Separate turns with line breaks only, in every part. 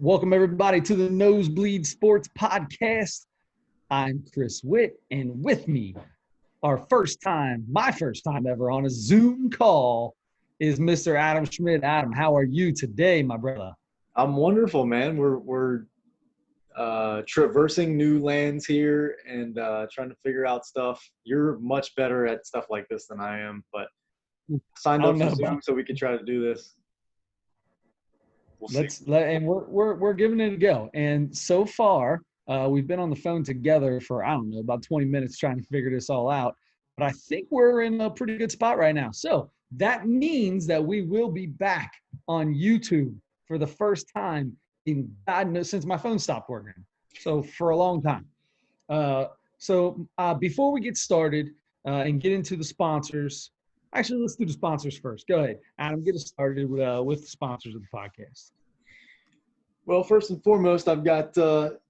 Welcome, everybody, to the Nosebleed Sports Podcast. I'm Chris Witt, and with me, my first time ever on a Zoom call is Mr. Adam Schmidt. Adam, how are you today, my brother?
I'm wonderful, man. We're traversing new lands here and trying to figure out stuff. You're much better at stuff like this than I am, but signed up for Zoom so we can try to do this.
We're giving it a go. And so far, we've been on the phone together for, I don't know, about 20 minutes trying to figure this all out. But I think we're in a pretty good spot right now. So that means that we will be back on YouTube for the first time in God knows since my phone stopped working. So for a long time. Before we get started and get into the sponsors, actually, let's do the sponsors first. Go ahead, Adam, get us started with the sponsors of the podcast.
Well, first and foremost, I've got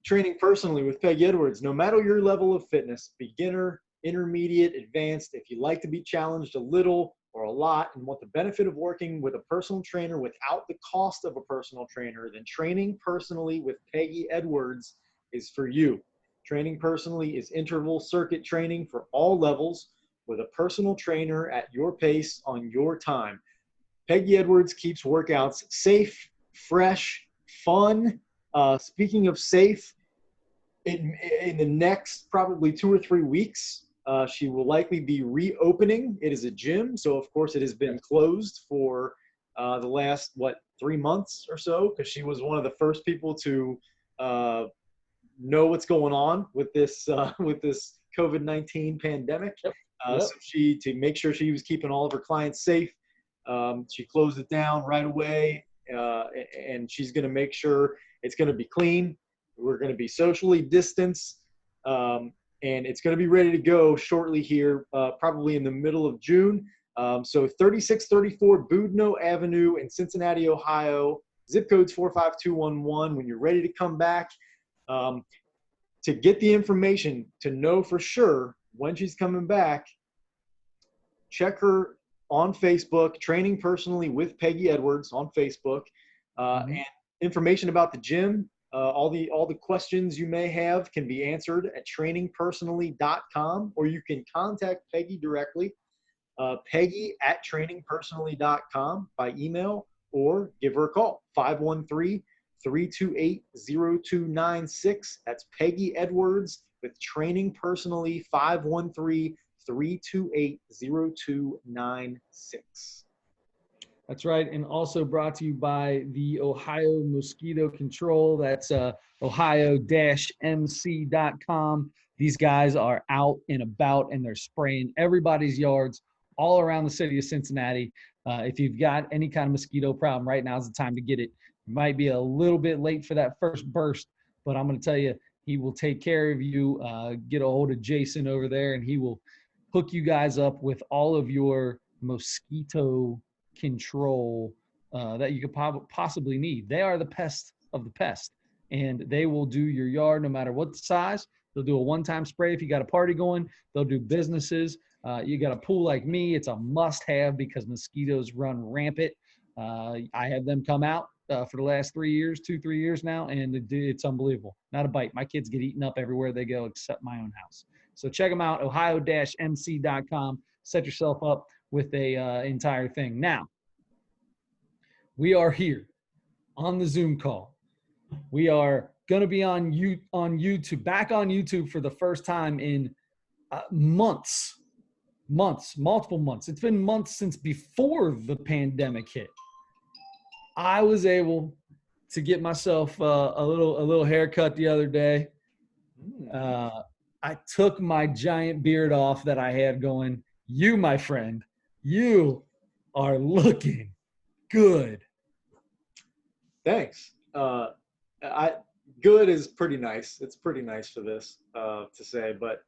training personally with Peggy Edwards. No matter your level of fitness, beginner, intermediate, advanced, if you like to be challenged a little or a lot and want the benefit of working with a personal trainer without the cost of a personal trainer, then training personally with Peggy Edwards is for you. Training personally is interval circuit training for all levels with a personal trainer at your pace on your time. Peggy Edwards keeps workouts safe, fresh, fun. Speaking of safe, in the next probably 2 or 3 weeks, she will likely be reopening. It is a gym, so of course it has been closed for the last, 3 months or so, because she was one of the first people to know what's going on with this COVID-19 pandemic. So to make sure she was keeping all of her clients safe, she closed it down right away, and she's going to make sure it's going to be clean. We're going to be socially distanced, and it's going to be ready to go shortly here, probably in the middle of June. So 3634 Boudneau Avenue in Cincinnati, Ohio, zip code's 45211. When you're ready to come back, to get the information to know for sure when she's coming back, check her on Facebook, Training Personally with Peggy Edwards on Facebook, and information about the gym. All the questions you may have can be answered at trainingpersonally.com, or you can contact Peggy directly, Peggy@trainingpersonally.com by email, or give her a call, 513-328-0296. That's Peggy Edwards with Training Personally, 513-328-0296.
That's right. And also brought to you by the Ohio Mosquito Control. That's ohio-mc.com. These guys are out and about, and they're spraying everybody's yards all around the city of Cincinnati. If you've got any kind of mosquito problem, right now is the time to get it. You might be a little bit late for that first burst, but I'm going to tell you, he will take care of you. Get a hold of Jason over there, and he will hook you guys up with all of your mosquito control that you could possibly need. They are the pest of the pest, and they will do your yard no matter what the size. They'll do a one-time spray if you got a party going. They'll do businesses. You got a pool like me, it's a must-have because mosquitoes run rampant. I have them come out for the last 3 years, 2-3 years now, and it's unbelievable. Not a bite. My kids get eaten up everywhere they go except my own house. So check them out, ohio-mc.com. Set yourself up with a entire thing. Now, we are here on the Zoom call. We are going to be on YouTube, back on YouTube for the first time in months, multiple months. It's been months since before the pandemic hit. I was able to get myself a little haircut the other day. I took my giant beard off that I had going. You, my friend, you are looking good.
Thanks. Good is pretty nice. It's pretty nice for this to say, but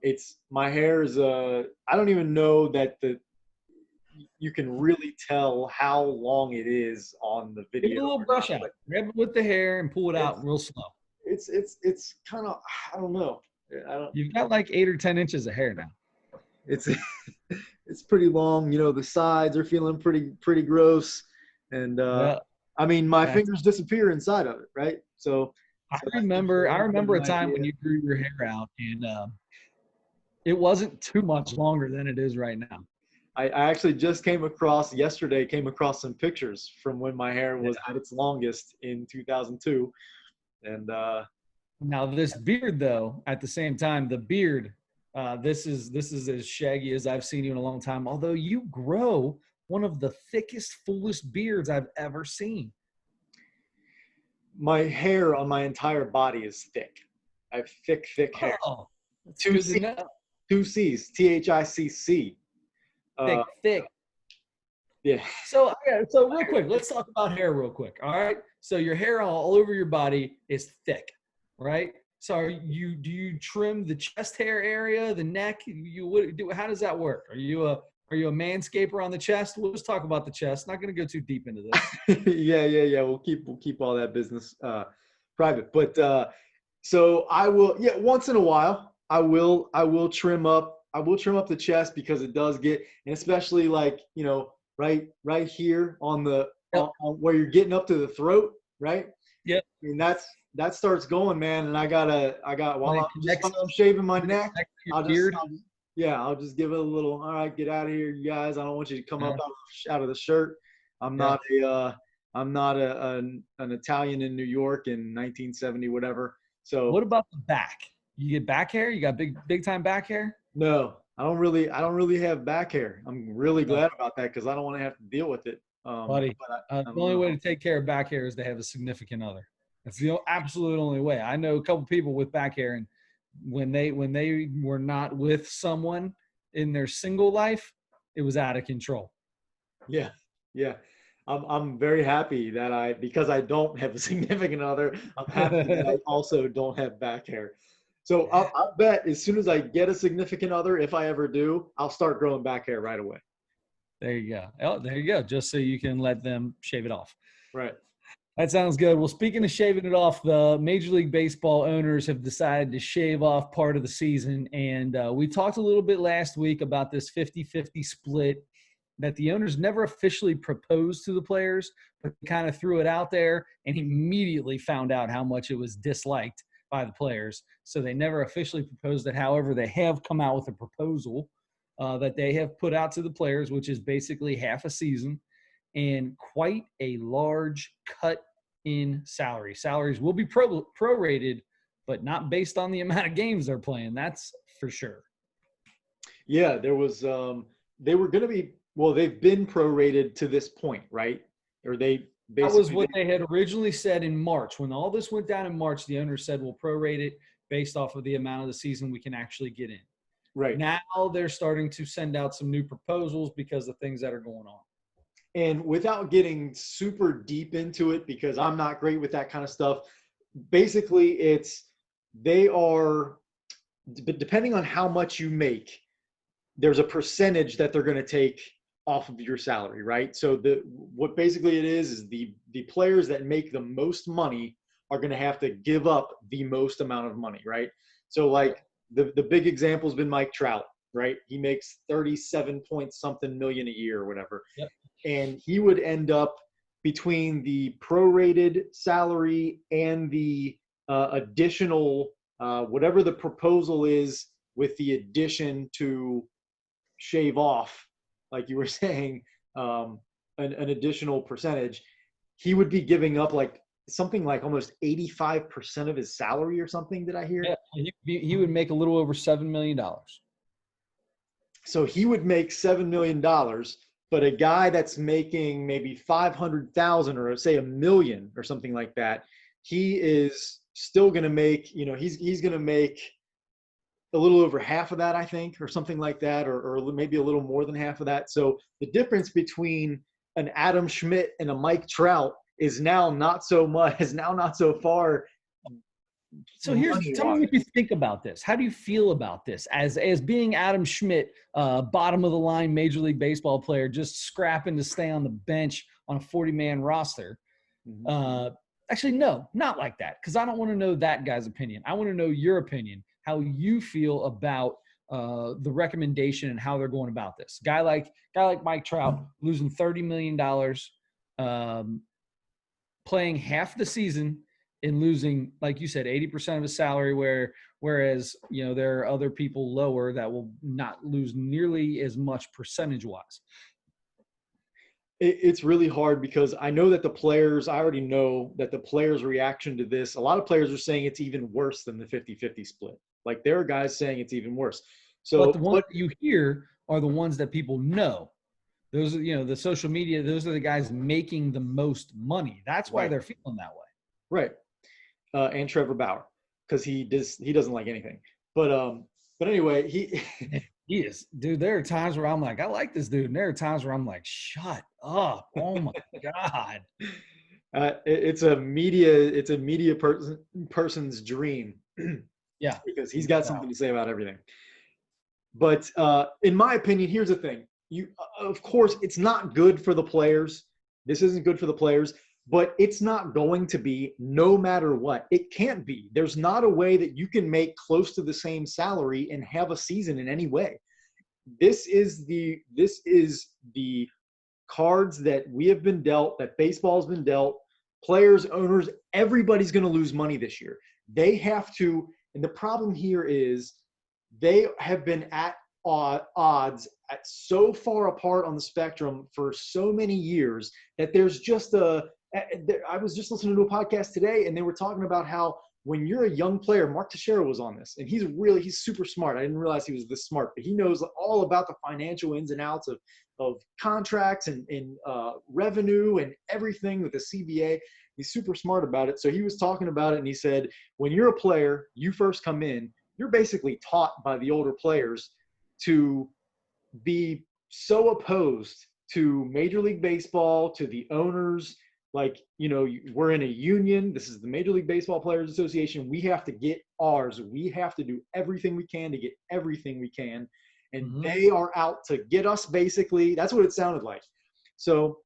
it's my hair is I don't even know that you can really tell how long it is on the video.
Give it a little brush out. Grab it with the hair and pull it out real slow.
It's kind of, I don't know.
You've got like 8 or 10 inches of hair now.
It's pretty long. You know, the sides are feeling pretty gross, and I mean, my fingers disappear inside of it, right? So
I
that's
remember a
an
time when
idea.
you grew your hair out, and it wasn't too much longer than it is right now.
I actually just came across some pictures from when my hair
Yeah.
was at its longest in 2002. And
Now this beard, though, at the same time, the beard, this is as shaggy as I've seen you in a long time. Although you grow one of the thickest, fullest beards I've ever seen.
my hair on my entire body is thick. I have thick hair.
Oh, that's
Two
good to
C,
know.
two C's, THICC. Uh,
Thick.
yeah.
So, yeah, so real quick, let's talk about hair real quick. All right. So your hair all over your body is thick, right? So do you trim the chest hair area, the neck? How does that work? Are you a manscaper on the chest? We'll just talk about the chest. Not going to go too deep into this.
Yeah. We'll keep all that business private. But so I will, yeah, once in a while, I will trim up the chest because it does get, and especially like, right here on the
Yep.
on where you're getting up to the throat, right?
Yep.
I mean, that starts going, man. And I got
When
while
it
I'm shaving my
when it
neck,
connects to your
I'll just
beard.
I'll just give it a little. All right, get out of here, you guys. I don't want you to come up
Yeah.
out of the shirt. I'm
Yeah.
not an Italian in New York in 1970, whatever.
What
So
about the back? You get back hair? You got big time back hair?
no, I don't really have back hair. I'm really
No,
glad about that because I don't want to have to deal with it.
buddy.
But I
The
don't
only way
know.
to take care of back hair is to have a significant other. That's the absolute only way. I know a couple people with back hair, and when they were not with someone in their single life, it was out of control.
Yeah, yeah. I'm very happy that because I don't have a significant other, I'm happy that I also don't have back hair. So I'll bet as soon as I get a significant other, if I ever do, I'll start growing back hair right away.
There you go. Oh, there you go. Just so you can let them shave it off.
Right.
That sounds good. Well, speaking of shaving it off, the Major League Baseball owners have decided to shave off part of the season. And we talked a little bit last week about this 50-50 split that the owners never officially proposed to the players, but kind of threw it out there and immediately found out how much it was disliked by the players. So they never officially proposed it. However, they have come out with a proposal that they have put out to the players, which is basically half a season and quite a large cut in salary. Salaries will be prorated, but not based on the amount of games they're playing. That's for sure.
Yeah, they were going to be, well, they've been prorated to this point, right? Or they
That was
basically,
what they had originally said in March. When all this went down in March, the owners said we'll prorate it based off of the amount of the season we can actually get in.
right.
Now they're starting to send out some new proposals because of things that are going on.
And without getting super deep into it, because I'm not great with that kind of stuff, basically they are, depending on how much you make, there's a percentage that they're going to take off of your salary, right? So what basically it is the players that make the most money are going to have to give up the most amount of money, right? So like the big example has been Mike Trout, right? He makes 37 point something million a year or whatever.
Yep.
And he would end up between the prorated salary and the additional whatever the proposal is with the addition to shave off, like you were saying, an additional percentage, he would be giving up like something like almost 85% of his salary or something. Did I hear?
Yeah, he would make a little over $7 million.
So he would make $7 million, but a guy that's making maybe 500,000 or say a million or something like that, he is still going to make, he's going to make a little over half of that, I think, or something like that, or maybe a little more than half of that. So the difference between an Adam Schmidt and a Mike Trout is now not so far.
So tell me what you think about this. How do you feel about this as being Adam Schmidt, bottom of the line Major League Baseball player, just scrapping to stay on the bench on a 40-man roster? Actually, no, not like that, because I don't want to know that guy's opinion. I want to know your opinion, how you feel about the recommendation and how they're going about this. Guy like Mike Trout losing $30 million. playing half the season and losing, like you said, 80% of his salary, whereas, there are other people lower that will not lose nearly as much percentage-wise.
It's really hard because I already know that the players' reaction to this, a lot of players are saying it's even worse than the 50-50 split. Like, there are guys saying it's even worse.
But the ones that you hear are the ones that people know. Those are, the social media, those are the guys making the most money. That's why they're feeling that way.
Right. And Trevor Bauer, because he doesn't like anything. But anyway, he
is, dude. There are times where I'm like, I like this dude, and there are times where I'm like, shut up. Oh my God.
It's a media person's dream.
Yeah,
because he's got something to say about everything. But in my opinion, here's the thing: of course, it's not good for the players. This isn't good for the players, but it's not going to be no matter what. It can't be. There's not a way that you can make close to the same salary and have a season in any way. This is the cards that we have been dealt, that baseball's been dealt. Players, owners, everybody's going to lose money this year. They have to, and the problem here is they have been at odds at so far apart on the spectrum for so many years that there's just I was just listening to a podcast today, and they were talking about how when you're a young player, Mark Teixeira was on this, and he's super smart. I didn't realize he was this smart, but he knows all about the financial ins and outs of contracts and revenue and everything with the CBA. He's super smart about it. So he was talking about it, and he said, when you're a player, you first come in, you're basically taught by the older players to be so opposed to Major League Baseball, to the owners. Like, we're in a union. This is the Major League Baseball Players Association. We have to get ours. We have to do everything we can to get everything we can. And they are out to get us, basically. That's what it sounded like. So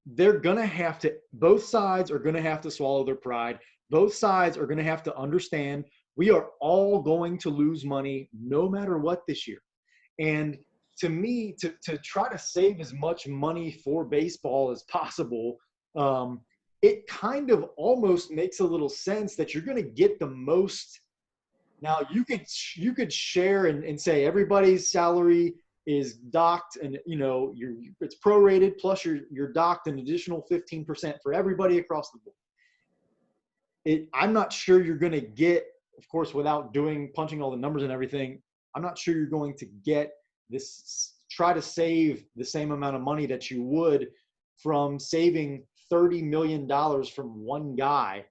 they're going to have to, both sides are going to have to swallow their pride. Both sides are going to have to understand we are all going to lose money no matter what this year. And to me, to try to save as much money for baseball as possible, it kind of almost makes a little sense that you're going to get the most. Now, you could share and say everybody's salary is docked, and it's prorated, plus you're docked an additional 15% for everybody across the board. I'm not sure you're going to get, of course, without punching all the numbers and everything, I'm not sure you're going to get this, try to save the same amount of money that you would from saving $30 million from one guy,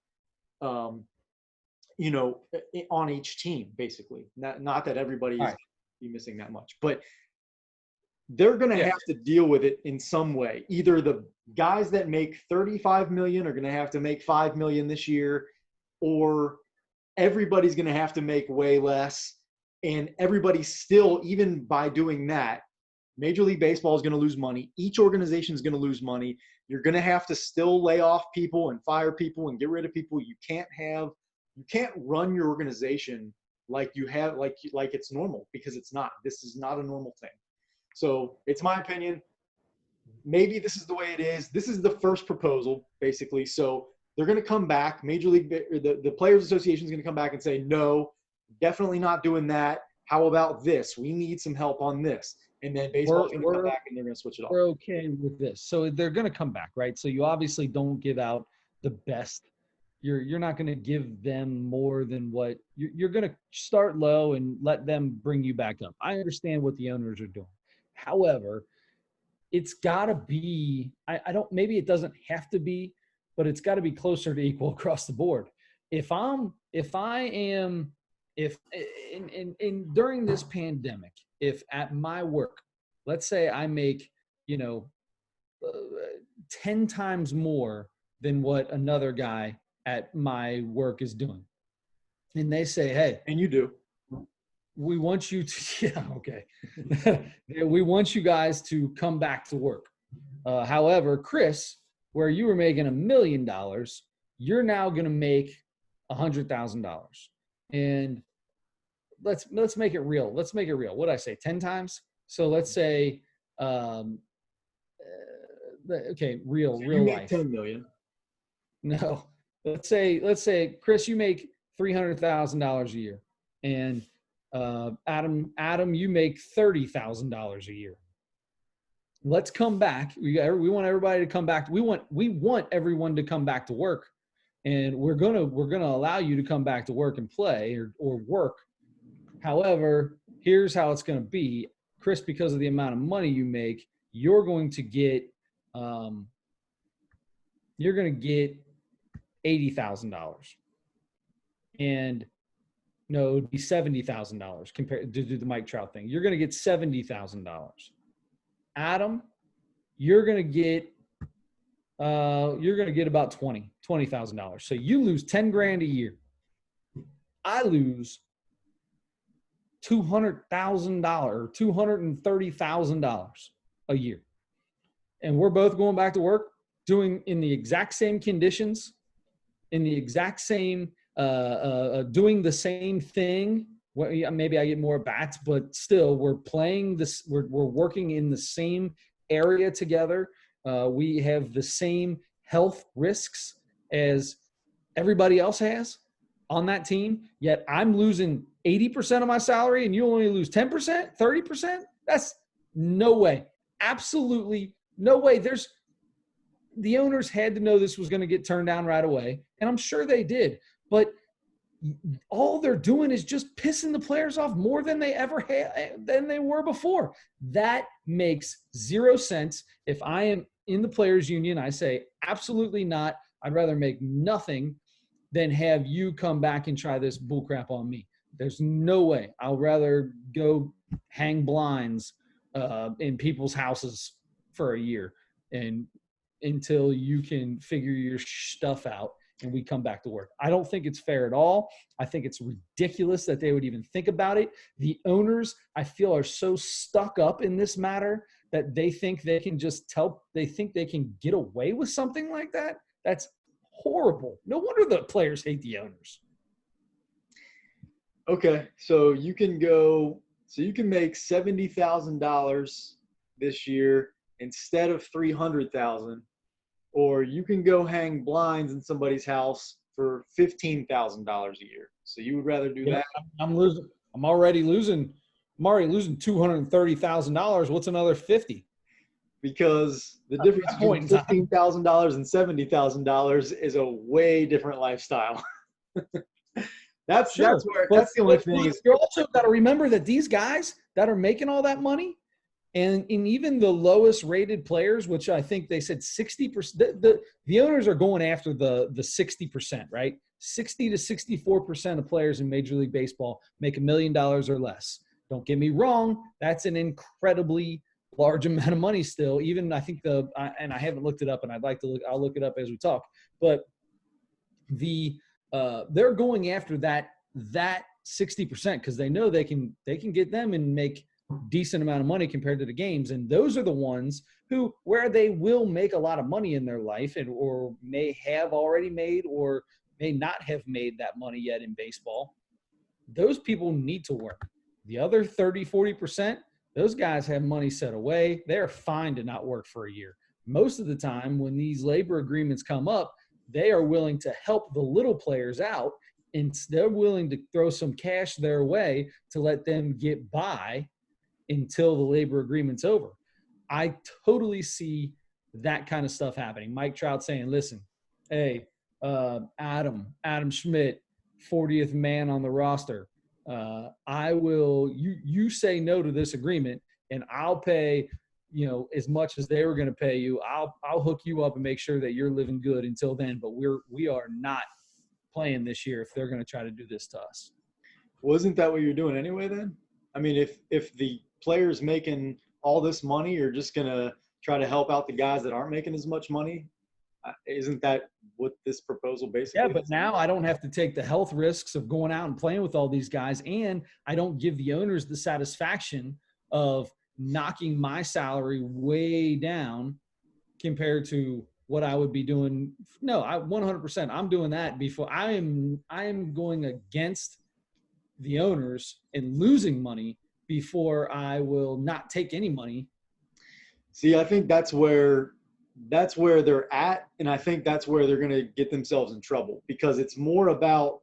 on each team, basically. Not that everybody is be missing that much, but they're going to have to deal with it in some way. Either the guys that make $35 million are going to have to make $5 million this year, or everybody's going to have to make way less. And everybody still, even by doing that, Major League Baseball is going to lose money. Each organization is going to lose money. You're going to have to still lay off people and fire people and get rid of people. You can't run your organization like it's normal, because it's not. This is not a normal thing. So it's my opinion. Maybe this is the way it is. This is the first proposal, basically. So they're going to come back. Major League, the Players Association is going to come back and say, no, definitely not doing that. How about this? We need some help on this. And then baseball's going to come back and they're going to switch it off.
We're okay with this. So they're going to come back, right? So you obviously don't give out the best. You're not going to give them more than what you're going to start low and let them bring you back up. I understand what the owners are doing. However, it's got to be, maybe it doesn't have to be, but it's got to be closer to equal across the board. During this pandemic, if at my work, let's say I make, 10 times more than what another guy at my work is doing, and they say, hey,
and you do,
we want you to, yeah, okay. We want you guys to come back to work. However, Chris, where you were making $1 million, you're now going to make $100,000. And let's make it real. Let's make it real. What did I say? 10 times? So let's say, okay, real
you
life.
Make $10 million.
No. Let's say, Chris, you make $300,000 a year, and Adam, you make $30,000 a year. Let's come back. We want everybody to come back. We want everyone to come back to work, and we're gonna allow you to come back to work and play or work. However, here's how it's gonna be, Chris. Because of the amount of money you make, you're going to get $80,000, and no, it would be $70,000 compared to do the Mike Trout thing. You're going to get $70,000. Adam, you're going to get about $20,000. So you lose $10,000 a year. I lose $200,000, $230,000 a year, and we're both going back to work, doing in the exact same conditions, in the exact same, doing the same thing. Well, maybe I get more bats, but still we're playing this. We're working in the same area together. We have the same health risks as everybody else has on that team. Yet I'm losing 80% of my salary and you only lose 10%, 30%. That's no way. Absolutely no way. The owners had to know this was going to get turned down right away, and I'm sure they did. But all they're doing is just pissing the players off more than they ever had, than they were before. That makes zero sense. If I am in the players union, I say absolutely not. I'd rather make nothing than have you come back and try this bullcrap on me. There's no way. I'll rather go hang blinds in people's houses for a year and until you can figure your stuff out and we come back to work. I don't think it's fair at all. I think it's ridiculous that they would even think about it. The owners, I feel, are so stuck up in this matter that they think they can get away with something like that. That's horrible. No wonder the players hate the owners.
Okay, so you can make $70,000 this year instead of $300,000, or you can go hang blinds in somebody's house for $15,000 a year. So you would rather do that?
I'm already losing $230,000. What's another 50?
Because the difference between $15,000 and $70,000 is a way different lifestyle. That's the only thing.
You also got to remember that these guys that are making all that money, and in even the lowest rated players, which I think they said 60%, the owners are going after the 60%, right? 60 to 64% of players in Major League Baseball make $1 million or less. Don't get me wrong, that's an incredibly large amount of money still. Even I think and I haven't looked it up, and I'll look it up as we talk. But they're going after that 60% because they know they can get them and make decent amount of money compared to the games. And those are the ones where they will make a lot of money in their life or may have already made or may not have made that money yet in baseball. Those people need to work. The other 30, 40%, those guys have money set away. They're fine to not work for a year. Most of the time when these labor agreements come up, they are willing to help the little players out, and they're willing to throw some cash their way to let them get by until the labor agreement's over. I totally see that kind of stuff happening. Mike Trout saying, listen, hey, Adam Schmidt, 40th man on the roster, you say no to this agreement and I'll pay, as much as they were going to pay you. I'll hook you up and make sure that you're living good until then. But we are not playing this year if they're going to try to do this to us.
Wasn't that what you're doing anyway then? I mean, if the players making all this money are just going to try to help out the guys that aren't making as much money, isn't that what this proposal basically is?
Yeah, but now I don't have to take the health risks of going out and playing with all these guys, and I don't give the owners the satisfaction of knocking my salary way down compared to what I would be doing. No, 100%. I'm doing that before I am going against the owners and losing money before I will not take any money.
See, I think that's where that's where they're at, and I think that's where they're going to get themselves in trouble, because it's more about,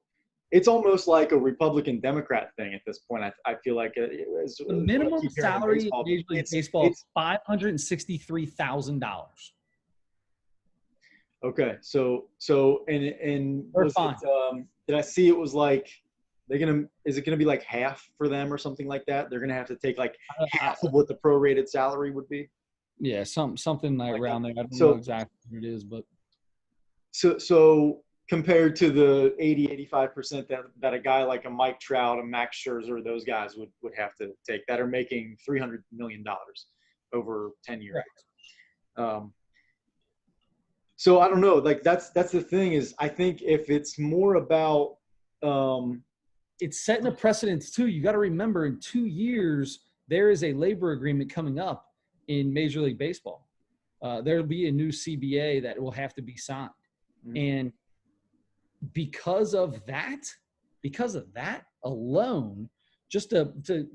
it's almost like a Republican Democrat thing at this point. I feel like it's
The
what I
minimum
keep hearing in
salary in
baseball.
Major League Baseball is $563,000.
Okay, so and
They're
was
fine.
it? Did I see it was like is it gonna be like half for them or something like that? They're gonna have to take like
I,
half of what the prorated salary would be.
yeah, something like
Like that.
around there. I don't know
So
exactly what it is, but
so compared to the 80-85% that a guy like a Mike Trout, a Max Scherzer, those guys would have to take, that are making $300 million over 10 years.
correct.
Um, so I don't know. Like that's the thing is, I think if it's more about
It's setting a precedence too. You got to remember, in 2 years there is a labor agreement coming up in Major League Baseball. There'll be a new CBA that will have to be signed, and because of that alone, just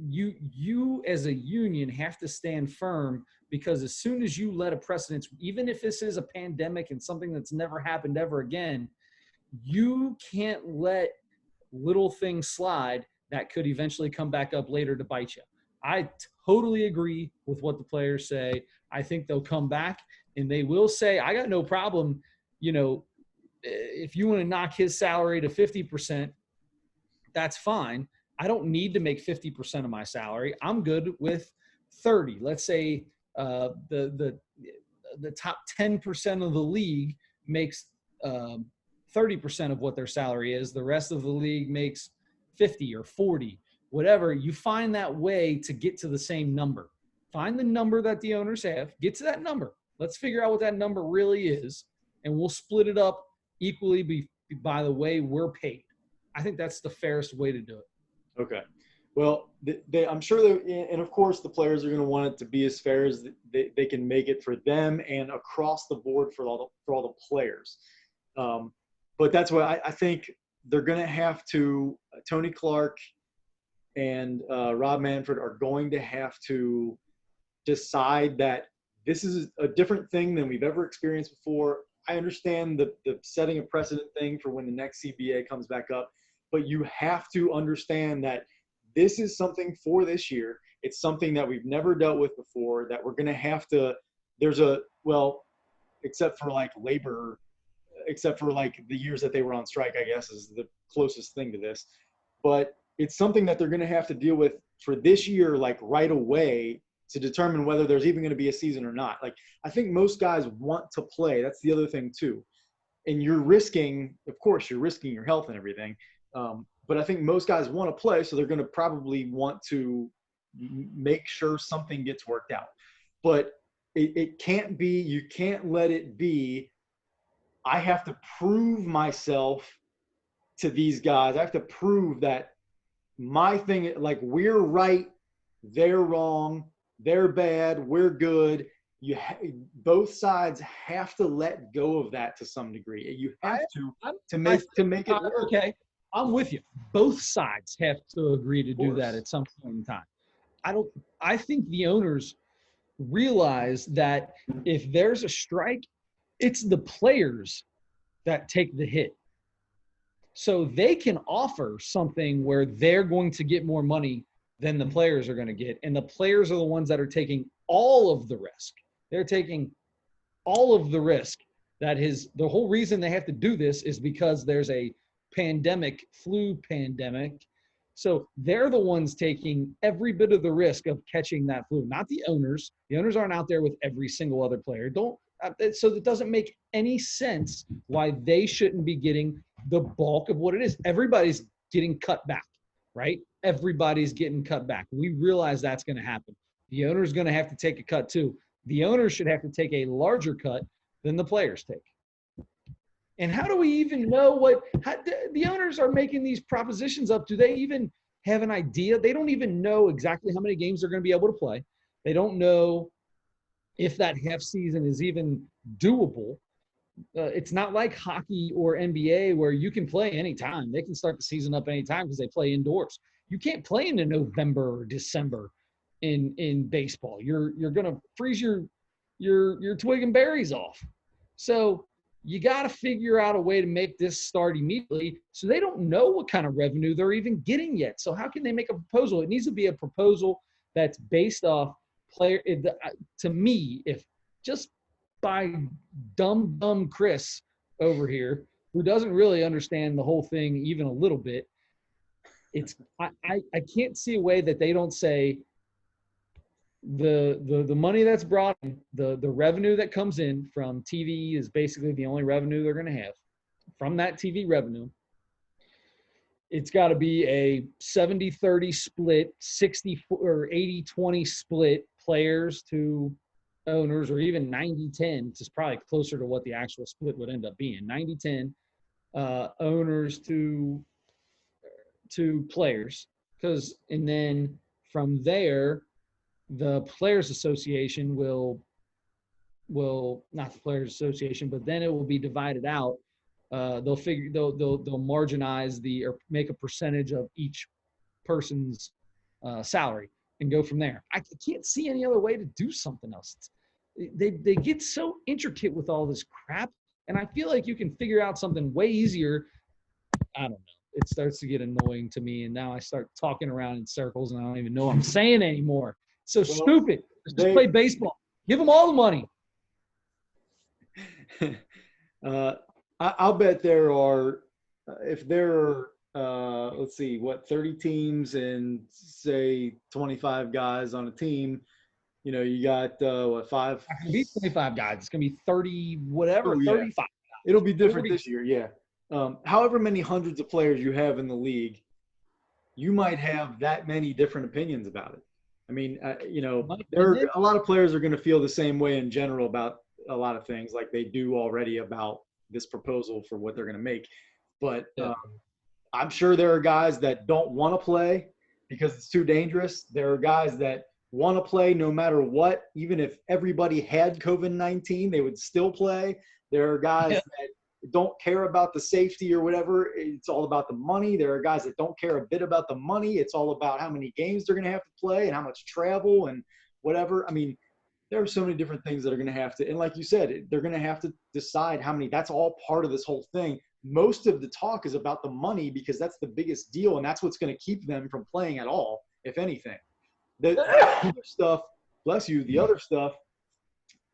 you as a union have to stand firm, because as soon as you let a precedence, even if this is a pandemic and something that's never happened ever again, you can't let little things slide that could eventually come back up later to bite you. I totally agree with what the players say. I think they'll come back and they will say, I got no problem, if you want to knock his salary to 50%, that's fine. I don't need to make 50% of my salary. I'm good with 30. Let's say the top 10% of the league makes 30% of what their salary is. The rest of the league makes 50 or 40, whatever. You find that way to get to the same number. Find the number that the owners have. Get to that number. Let's figure out what that number really is, and we'll split it up equally by the way we're paid. I think that's the fairest way to do it.
Okay. Well, I'm sure and of course the players are going to want it to be as fair as they can make it for them and across the board for all the players. But that's why I think they're going to have to, Tony Clark and Rob Manfred are going to have to decide that this is a different thing than we've ever experienced before. I understand the setting a precedent thing for when the next CBA comes back up, but you have to understand that this is something for this year. It's something that we've never dealt with before, that we're going to have to, except for like labor, except for like the years that they were on strike, I guess is the closest thing to this. But it's something that they're going to have to deal with for this year, like right away, to determine whether there's even going to be a season or not. Like, I think most guys want to play. That's the other thing too. And you're risking your health and everything. But I think most guys want to play, so they're going to probably want to make sure something gets worked out. But it can't be, you can't let it be, I have to prove myself to these guys. I have to prove that my thing, like, we're right, they're wrong, they're bad, we're good. Both sides have to let go of that to some degree. You have to make it work.
Okay, I'm with you. Both sides have to agree to do that at some point in time. I think the owners realize that if there's a strike, it's the players that take the hit. So they can offer something where they're going to get more money than the players are going to get. And the players are the ones that are taking all of the risk. They're taking all of the risk. The whole reason they have to do this is because there's a flu pandemic. So they're the ones taking every bit of the risk of catching that flu, not the owners. The owners aren't out there with every single other player. So it doesn't make any sense why they shouldn't be getting the bulk of what it is. Everybody's getting cut back, right? Everybody's getting cut back. We realize that's going to happen. The owner's going to have to take a cut too. The owners should have to take a larger cut than the players take. And how do we even know the owners are making these propositions up? Do they even have an idea? They don't even know exactly how many games they're going to be able to play. They don't know if that half season is even doable. It's not like hockey or NBA where you can play anytime. They can start the season up anytime because they play indoors. You can't play into November or December in baseball. You're going to freeze you're twigging berries off. So you got to figure out a way to make this start immediately, so they don't know what kind of revenue they're even getting yet. So how can they make a proposal? It needs to be a proposal that's based off player. To me, if just by dumb Chris over here, who doesn't really understand the whole thing even a little bit, I can't see a way that they don't say the money that's brought in, the revenue that comes in from TV is basically the only revenue they're going to have. From that TV revenue, it's got to be a 70-30 split, 60 or 80-20 split, players to owners, or even 90-10, which is probably closer to what the actual split would end up being. 90-10 owners to players, and then from there, the Players Association will not the Players Association, but then it will be divided out. They'll marginize or make a percentage of each person's salary and go from there. I can't see any other way to do something else. They get so intricate with all this crap, and I feel like you can figure out something way easier. I don't know. It starts to get annoying to me, and now I start talking around in circles, and I don't even know what I'm saying anymore. So stupid. Just play baseball. Give them all the money.
I'll bet there are, if there are, let's see, 30 teams and say 25 guys on a team, you got, five?
It's not going to be 25 guys. It's going to be 30, whatever, 35 guys.
It'll be different this year, yeah. However many hundreds of players you have in the league, you might have that many different opinions about it. I mean, there are a lot of players are going to feel the same way in general about a lot of things, like they do already about this proposal for what they're going to make. But I'm sure there are guys that don't want to play because it's too dangerous. There are guys that want to play no matter what. Even if everybody had COVID-19, they would still play. There are guys that don't care about the safety or whatever. It's all about the money. There are guys that don't care a bit about the money. It's all about how many games they're going to have to play and how much travel and whatever. I mean, there are so many different things that are going to have to, and like you said, they're going to have to decide how many. That's all part of this whole thing. Most of the talk is about the money because that's the biggest deal, and that's what's going to keep them from playing at all, if anything. The other stuff, bless you, the other stuff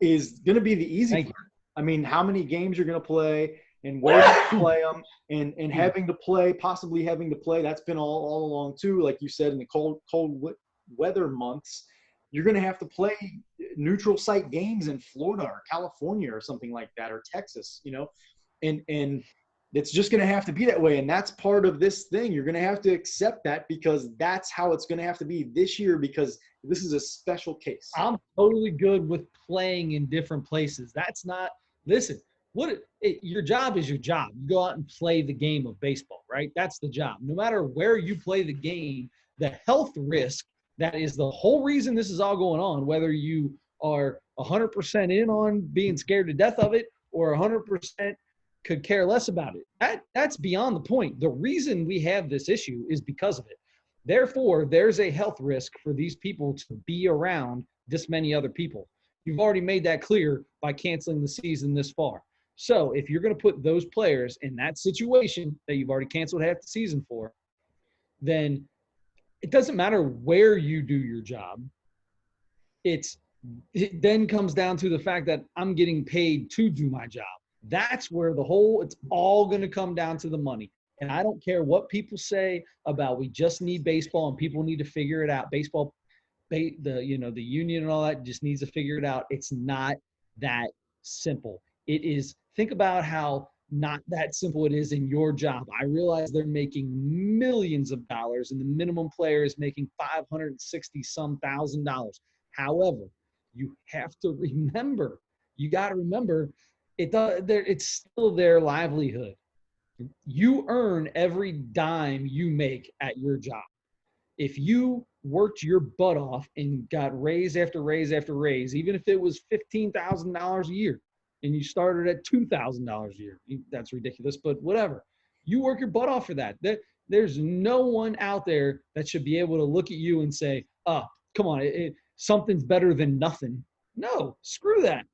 is going to be the easy part. I mean, how many games you're going to play and where you play them, and having to play, possibly having to play. That's been all along too. Like you said, in the cold weather months, you're going to have to play neutral site games in Florida or California or something like that, or Texas, and it's just going to have to be that way. And that's part of this thing. You're going to have to accept that because that's how it's going to have to be this year, because this is a special case.
I'm totally good with playing in different places. That's not, listen, your job is your job. You go out and play the game of baseball, right? That's the job. No matter where you play the game, the health risk, that is the whole reason this is all going on, whether you are 100% in on being scared to death of it or 100% could care less about it. That's beyond the point. The reason we have this issue is because of it. Therefore, there's a health risk for these people to be around this many other people. You've already made that clear by canceling the season this far. So if you're going to put those players in that situation that you've already canceled half the season for, then it doesn't matter where you do your job. It then comes down to the fact that I'm getting paid to do my job. That's where it's all going to come down to the money. And I don't care what people say about we just need baseball and people need to figure it out. Baseball, the union and all that just needs to figure it out. It's not that simple. It is. Think about how not that simple it is in your job. I realize they're making millions of dollars and the minimum player is making $560-some thousand. However, you have to remember, it's still their livelihood. You earn every dime you make at your job. If you worked your butt off and got raise after raise after raise, even if it was $15,000 a year, and you started at $2,000 a year, that's ridiculous, but whatever. You work your butt off for that. There's no one out there that should be able to look at you and say, oh, come on, something's better than nothing. No, screw that.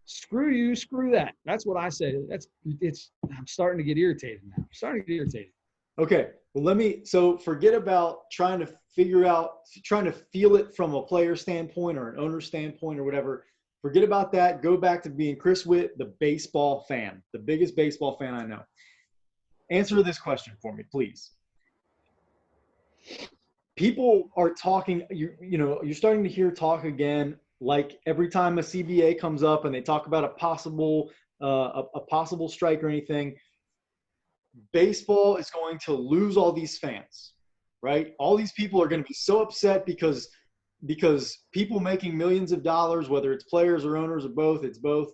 Screw you, screw that. That's what I say. I'm starting to get irritated now. I'm starting to get irritated.
Okay, well, so forget about trying to feel it from a player standpoint or an owner standpoint or whatever. Forget about that. Go back to being Chris Witt, the baseball fan, the biggest baseball fan I know. Answer this question for me, please. People are talking, you're starting to hear talk again, like every time a CBA comes up and they talk about a possible strike or anything, baseball is going to lose all these fans, right? All these people are going to be so upset because people making millions of dollars, whether it's players or owners or both, it's both,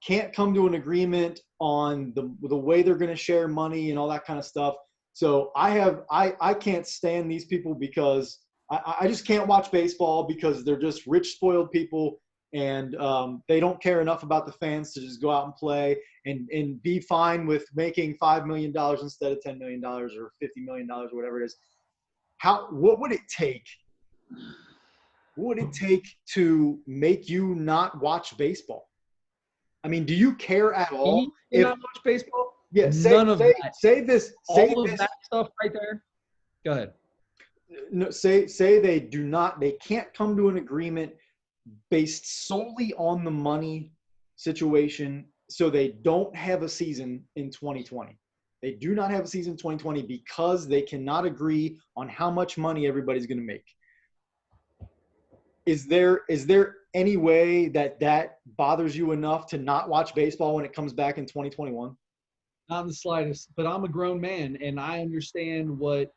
can't come to an agreement on the way they're going to share money and all that kind of stuff. So I can't stand these people because I just can't watch baseball because they're just rich, spoiled people, and they don't care enough about the fans to just go out and play and be fine with making $5 million instead of $10 million or $50 million or whatever it is. What would it take? What would it take to make you not watch baseball? I mean, do you care at all?
You not watch baseball?
Yeah,
None of that.
All
of that stuff right there. Go ahead.
No, say they can't come to an agreement based solely on the money situation, so they don't have a season in 2020. They do not have a season in 2020 because they cannot agree on how much money everybody's going to make. Is there any way that bothers you enough to not watch baseball when it comes back in 2021?
Not in the slightest, but I'm a grown man and I understand what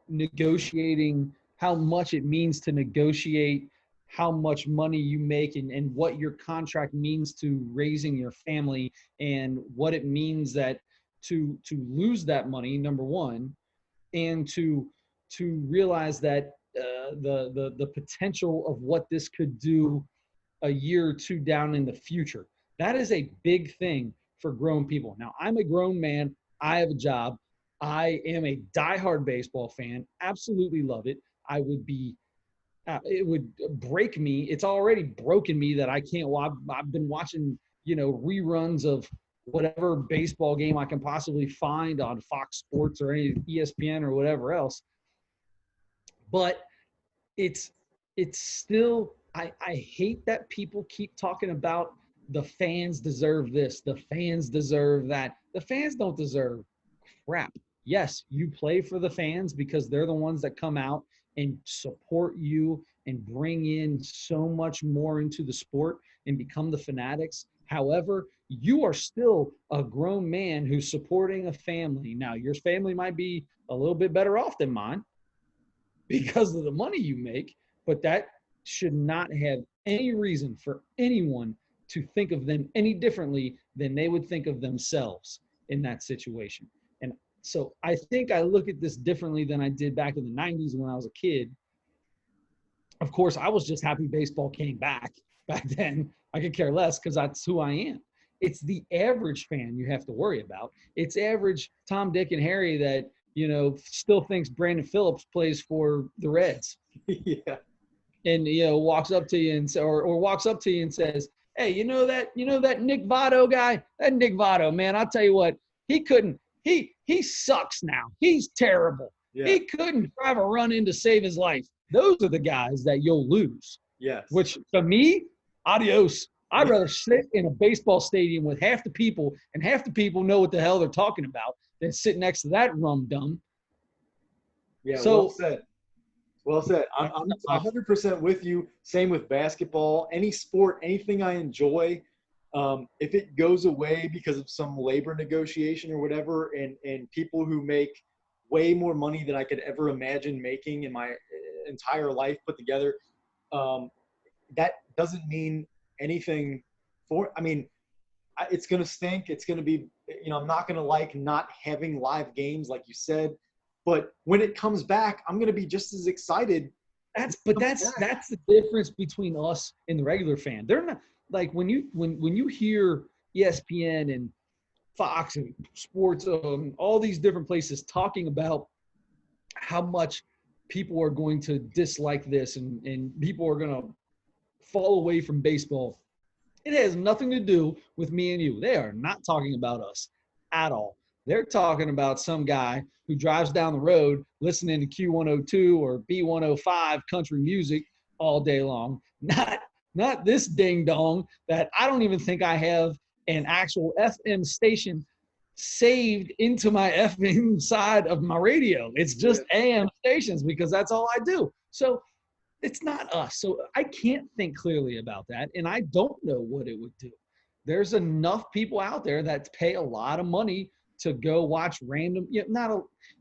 negotiating, how much it means to negotiate how much money you make and what your contract means to raising your family and what it means that to lose that money, number one, and to realize that the potential of what this could do a year or two down in the future. That is a big thing for grown people. Now, I'm a grown man. I have a job. I am a diehard baseball fan. Absolutely love it. It would break me. It's already broken me that I can't watch. I've been watching, reruns of whatever baseball game I can possibly find on Fox Sports or any ESPN or whatever else. But it's still, I hate that people keep talking about the fans deserve this, the fans deserve that. The fans don't deserve crap. Yes, you play for the fans because they're the ones that come out and support you and bring in so much more into the sport and become the fanatics. However, you are still a grown man who's supporting a family. Now, your family might be a little bit better off than mine because of the money you make, but that should not have any reason for anyone to think of them any differently than they would think of themselves in that situation. And so I think I look at this differently than I did back in the 90s when I was a kid. Of course, I was just happy baseball came back then. I could care less because that's who I am. It's the average fan you have to worry about. It's average Tom, Dick, and Harry that, still thinks Brandon Phillips plays for the Reds.
Yeah.
And, walks up to you and says, hey, you know that Nick Votto guy? That Nick Votto, man, I'll tell you what, he sucks now. He's terrible. Yeah. He couldn't drive a run in to save his life. Those are the guys that you'll lose.
Yes.
Which, to me, adios. I'd rather sit in a baseball stadium with half the people, and half the people know what the hell they're talking about, than sit next to that rum-dum.
Yeah, so, well said. Well said. I'm 100% with you. Same with basketball. Any sport, anything I enjoy, if it goes away because of some labor negotiation or whatever, and people who make way more money than I could ever imagine making in my entire life put together, that doesn't mean anything it's going to stink. It's going to be, I'm not going to like not having live games like you said. But when it comes back, I'm going to be just as excited.
That's the difference between us and the regular fan. They're not like when you hear ESPN and Fox and sports, all these different places talking about how much people are going to dislike this and people are going to fall away from baseball. It has nothing to do with me and you. They are not talking about us at all. They're talking about some guy who drives down the road listening to Q102 or B105 country music all day long. Not this ding dong that I don't even think I have an actual FM station saved into my FM side of my radio. It's just AM stations because that's all I do. So it's not us. So I can't think clearly about that. And I don't know what it would do. There's enough people out there that pay a lot of money to go watch random,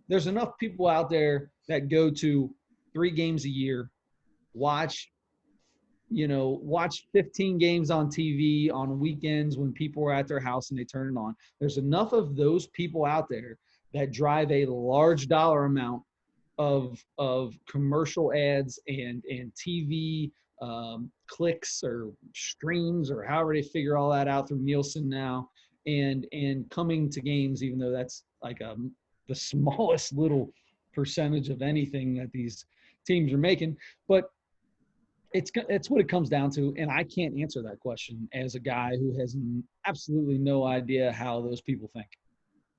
there's enough people out there that go to 3 games a year, watch 15 games on TV on weekends when people are at their house and they turn it on. There's enough of those people out there that drive a large dollar amount of commercial ads and TV clicks or streams or however they figure all that out through Nielsen now, and coming to games, even though that's like the smallest little percentage of anything that these teams are making. But it's what it comes down to, and I can't answer that question as a guy who has absolutely no idea how those people think.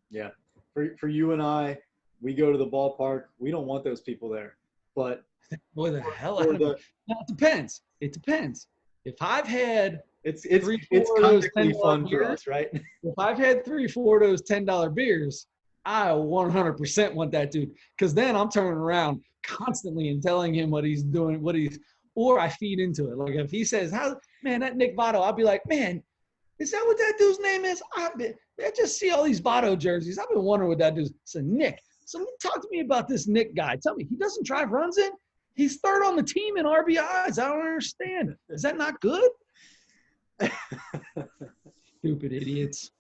Yeah. For you and I, we go to the ballpark. We don't want those people there. But
boy, the hell out of me. Now, it depends. It depends. If I've had
it's comically fun for us, right?
If I've had 3-4 of those $10 beers, I 100% want that dude, because then I'm turning around constantly and telling him what he's doing, or I feed into it. Like if he says, that Nick Votto, I'll be like, man, is that what that dude's name is? I just see all these Votto jerseys. I've been wondering what that dude's. So Nick, talk to me about this Nick guy. Tell me, he doesn't drive runs in? He's third on the team in RBIs. I don't understand. Is that not good? Stupid idiots.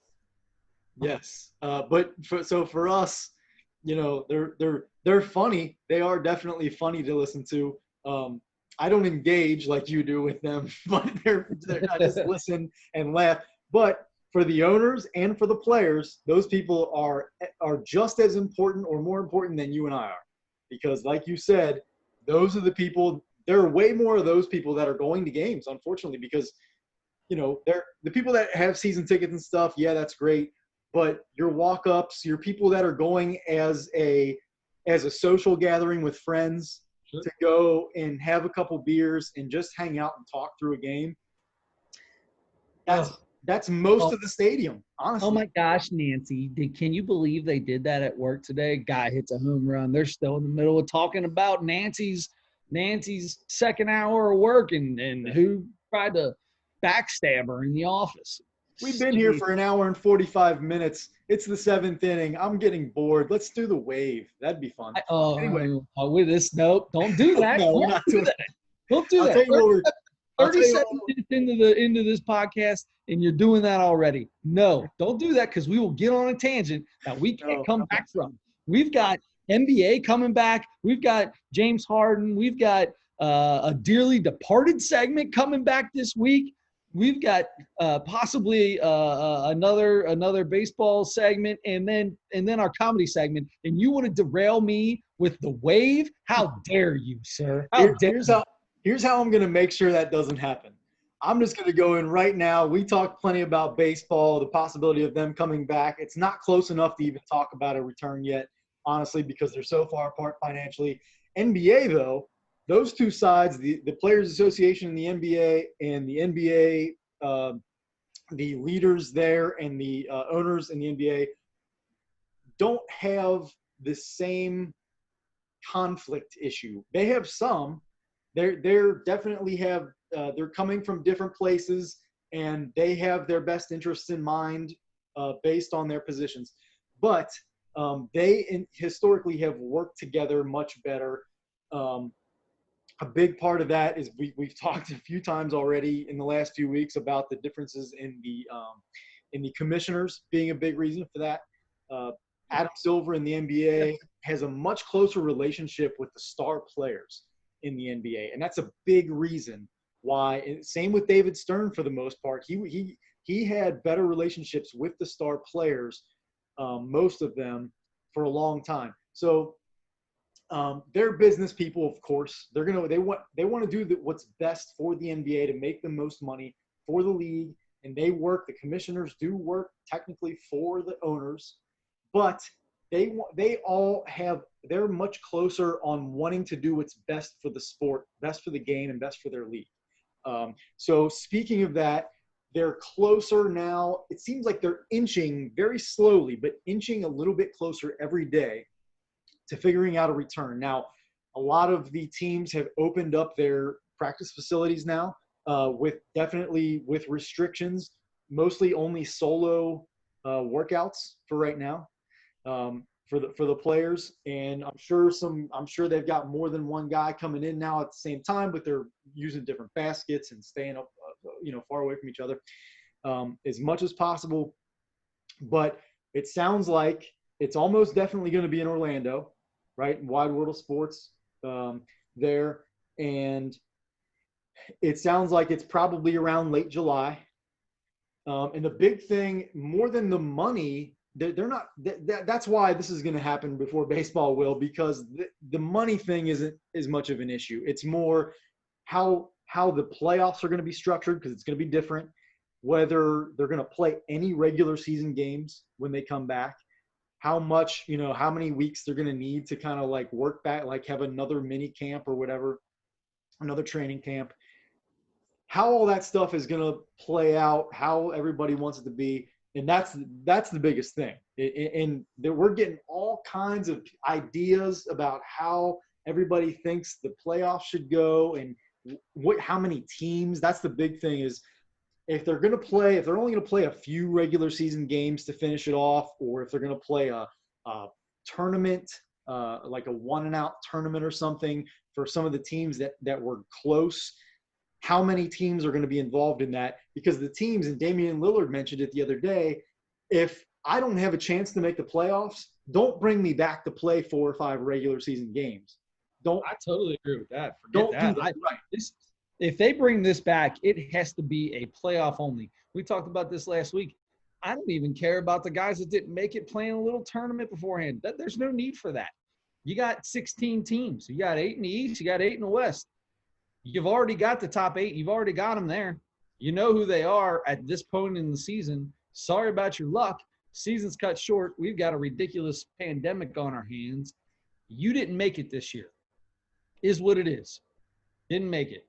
Yes. But for us, they're funny. They are definitely funny to listen to. I don't engage like you do with them, but I just listen and laugh. But for the owners and for the players, those people are just as important or more important than you and I are. Because like you said, those are the people, there are way more of those people that are going to games, unfortunately, because, they're the people that have season tickets and stuff. Yeah, that's great. But your walk-ups, your people that are going as a social gathering with friends, to go and have a couple beers and just hang out and talk through a game. That's most of the stadium, honestly.
Oh my gosh, Nancy, can you believe they did that at work today? Guy hits a home run. They're still in the middle of talking about Nancy's second hour of work and who tried to backstab her in the office.
We've been here for an hour and 45 minutes. It's the 7th inning. I'm getting bored. Let's do the wave. That'd be fun.
Anyway, with this, nope, don't do that.
No, we're not doing that.
Don't do that. 37 minutes into this podcast, and you're doing that already. No, don't do that, because we will get on a tangent that we can't come back from. We've got NBA coming back. We've got James Harden. We've got a dearly departed segment coming back this week. We've got possibly another baseball segment, and then our comedy segment. And you want to derail me with the wave? How dare you, sir?
Here's how I'm going to make sure that doesn't happen. I'm just going to go in right now. We talked plenty about baseball, the possibility of them coming back. It's not close enough to even talk about a return yet, honestly, because they're so far apart financially. NBA, though, those two sides, the Players Association in the NBA and the NBA, the leaders there and the owners in the NBA don't have the same conflict issue. They have some. They're definitely have they're coming from different places, and they have their best interests in mind based on their positions. But they historically have worked together much better. A big part of that is we've talked a few times already in the last few weeks about the differences in the commissioners being a big reason for that. Adam Silver in the NBA has a much closer relationship with the star players in the NBA, and that's a big reason why. Same with David Stern for the most part. He had better relationships with the star players, most of them, for a long time. So They're business people, of course. They want to do what's best for the NBA to make the most money for the league, and the commissioners do work technically for the owners, but they're much closer on wanting to do what's best for the sport, best for the game, and best for their league. So speaking of that, they're closer now. It seems like they're inching very slowly, but inching a little bit closer every day to figuring out a return. Now, a lot of the teams have opened up their practice facilities now, with restrictions, mostly only solo workouts for right now, for the players. And I'm sure they've got more than one guy coming in now at the same time, but they're using different baskets and staying up, far away from each other, as much as possible. But it sounds like it's almost definitely going to be in Orlando, right? In Wide World of Sports, there. And it sounds like it's probably around late July. And the big thing, more than the money, they're not. That's why this is going to happen before baseball will, because the money thing isn't as much of an issue. It's more how the playoffs are going to be structured, because it's going to be different. Whether they're going to play any regular season games when they come back, how much, how many weeks they're going to need to kind of like work back, like have another mini camp or whatever, another training camp. How all that stuff is going to play out, how everybody wants it to be. And that's the biggest thing. And we're getting all kinds of ideas about how everybody thinks the playoffs should go and how many teams. That's the big thing, is if they're only going to play a few regular season games to finish it off, or if they're going to play a tournament, like a one and out tournament or something for some of the teams that were close. How many teams are going to be involved in that? Because the teams, and Damian Lillard mentioned it the other day, if I don't have a chance to make the playoffs, don't bring me back to play 4 or 5 regular season games.
I totally agree with that. Forget that.
Do that. Right.
If they bring this back, it has to be a playoff only. We talked about this last week. I don't even care about the guys that didn't make it playing a little tournament beforehand. There's no need for that. You got 16 teams. You got 8 in the East. You got 8 in the West. You've already got the top 8. You've already got them there. You know who they are at this point in the season. Sorry about your luck. Season's cut short. We've got a ridiculous pandemic on our hands. You didn't make it this year, is what it is. Didn't make it.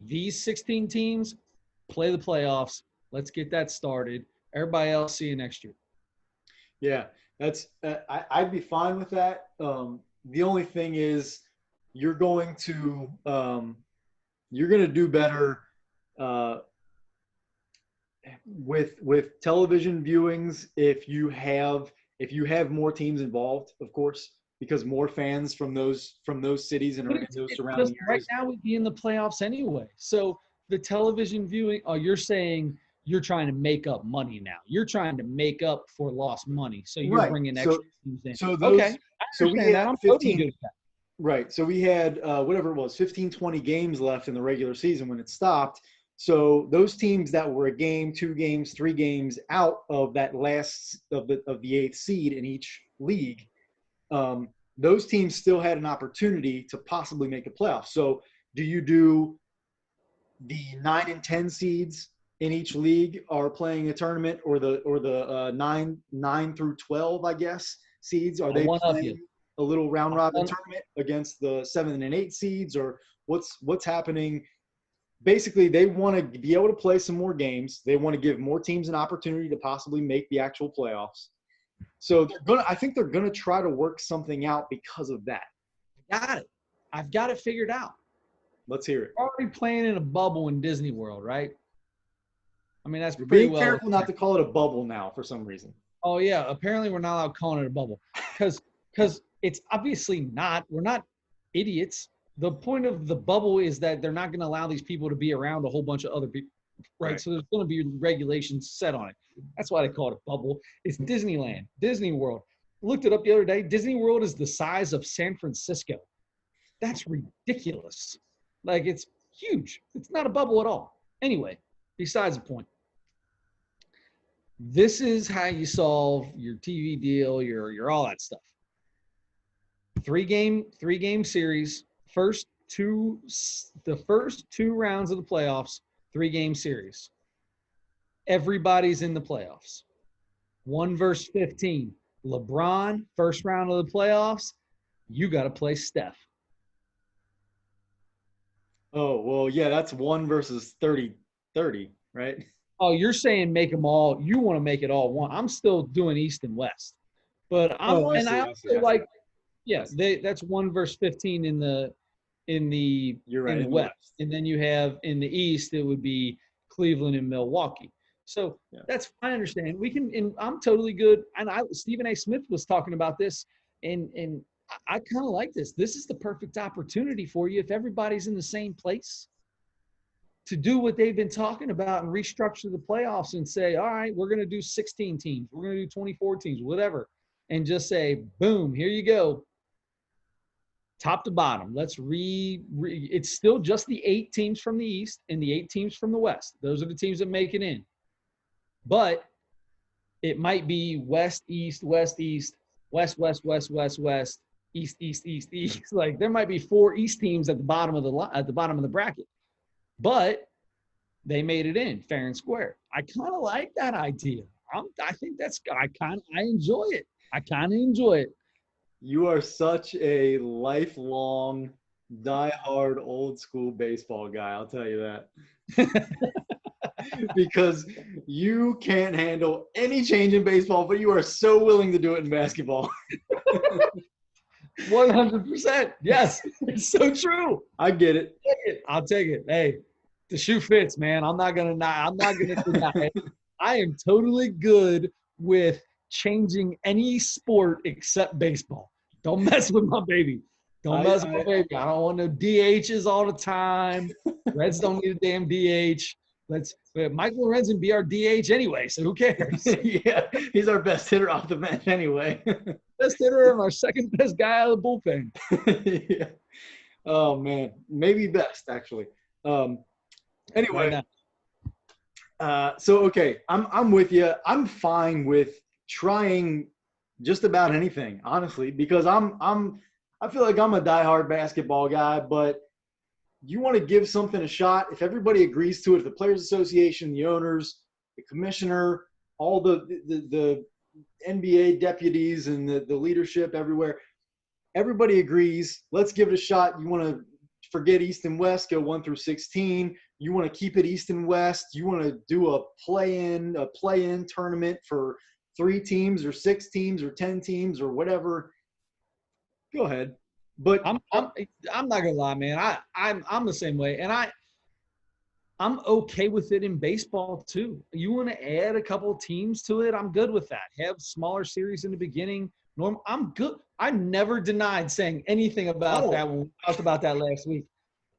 These 16 teams play the playoffs. Let's get that started. Everybody else, see you next year.
Yeah, that's I'd be fine with that. The only thing is you're going to do better with television viewings if you have more teams involved, of course, because more fans from those cities and those surrounding areas.
Right now we'd be in the playoffs anyway. So the television viewing, you're saying you're trying to make up money now. You're trying to make up for lost money. So you're bringing extra teams in.
So we had 15. Right. So we had whatever it was, 15, 20 games left in the regular season when it stopped. So those teams that were a game, 2 games, 3 games out of that last of the 8th seed in each league, those teams still had an opportunity to possibly make the playoffs. So do you do the 9 and 10 seeds in each league are playing a tournament, or the 9 through 12, I guess, seeds? Are they playing a little round robin tournament against the 7 and 8 seeds, or what's happening? Basically, they want to be able to play some more games. They want to give more teams an opportunity to possibly make the actual playoffs. So I think they're gonna try to work something out because of that.
I've got it figured out.
Let's hear it.
We're already playing in a bubble in Disney World, right? I mean, that's
You're
pretty
being
well.
Careful not to call it a bubble now for some reason.
Oh yeah, apparently we're not allowed calling it a bubble because it's obviously not. We're not idiots. The point of the bubble is that they're not going to allow these people to be around a whole bunch of other people, right? So there's going to be regulations set on it. That's why they call it a bubble. It's Disneyland, Disney World. Looked it up the other day. Disney World is the size of San Francisco. That's ridiculous. Like, it's huge. It's not a bubble at all. Anyway, besides the point. This is how you solve your TV deal, your all that stuff. Three game series. The first two rounds of the playoffs, 3-game series. Everybody's in the playoffs. 1 versus 15. LeBron, first round of the playoffs, you got to play Steph.
Oh, well, yeah, that's 1 versus 30, right?
Oh, you're saying make them all. You want to make it all one. I'm still doing East and West. But I also like, yeah, that's 1 versus 15 in the
You're right,
in the West. And then you have in the East, it would be Cleveland and Milwaukee. So that's, I understand. We can, and I'm totally good. And Stephen A. Smith was talking about this, and I kind of like this. This is the perfect opportunity for you if everybody's in the same place to do what they've been talking about and restructure the playoffs and say, all right, we're going to do 16 teams. We're going to do 24 teams, whatever. And just say, boom, here you go. Top to bottom. Let's it's still just the 8 teams from the East and the 8 teams from the West. Those are the teams that make it in. But it might be West, East, West, East, West, West, West, West, West, East, East, East, East. Like there might be 4 East teams at the bottom of the bracket. But they made it in fair and square. I kind of like that idea. I think I enjoy it. I kind of enjoy it.
You are such a lifelong, diehard, old school baseball guy. I'll tell you that. Because you can't handle any change in baseball, but you are so willing to do it in basketball.
100%. Yes, it's so true.
I get it.
I'll take it. Hey, the shoe fits, man. I'm not gonna deny it. I am totally good with changing any sport except baseball. Don't mess with my baby. Don't mess with my baby. I don't want no DHs all the time. Reds don't need a damn DH. Mike Lorenzen be our DH anyway, so who cares?
Yeah, he's our best hitter off the bench anyway.
Best hitter and our second best guy out of the bullpen.
Yeah. Oh man, maybe best actually. Anyway, so okay, I'm with you. I'm fine with trying just about anything, honestly, because I feel like I'm a diehard basketball guy, but you want to give something a shot. If everybody agrees to it, if the Players Association, the owners, the commissioner, all the NBA deputies and the leadership everywhere, everybody agrees, let's give it a shot. You want to forget East and West, go 1 through 16. You want to keep it East and West. You want to do a play-in tournament for 3 teams or 6 teams or 10 teams or whatever. Go ahead. But
I'm not gonna lie, man. I'm the same way, and I'm okay with it in baseball too. You want to add a couple of teams to it? I'm good with that. Have smaller series in the beginning. I'm good. I never denied saying anything about that when we talked about that last week.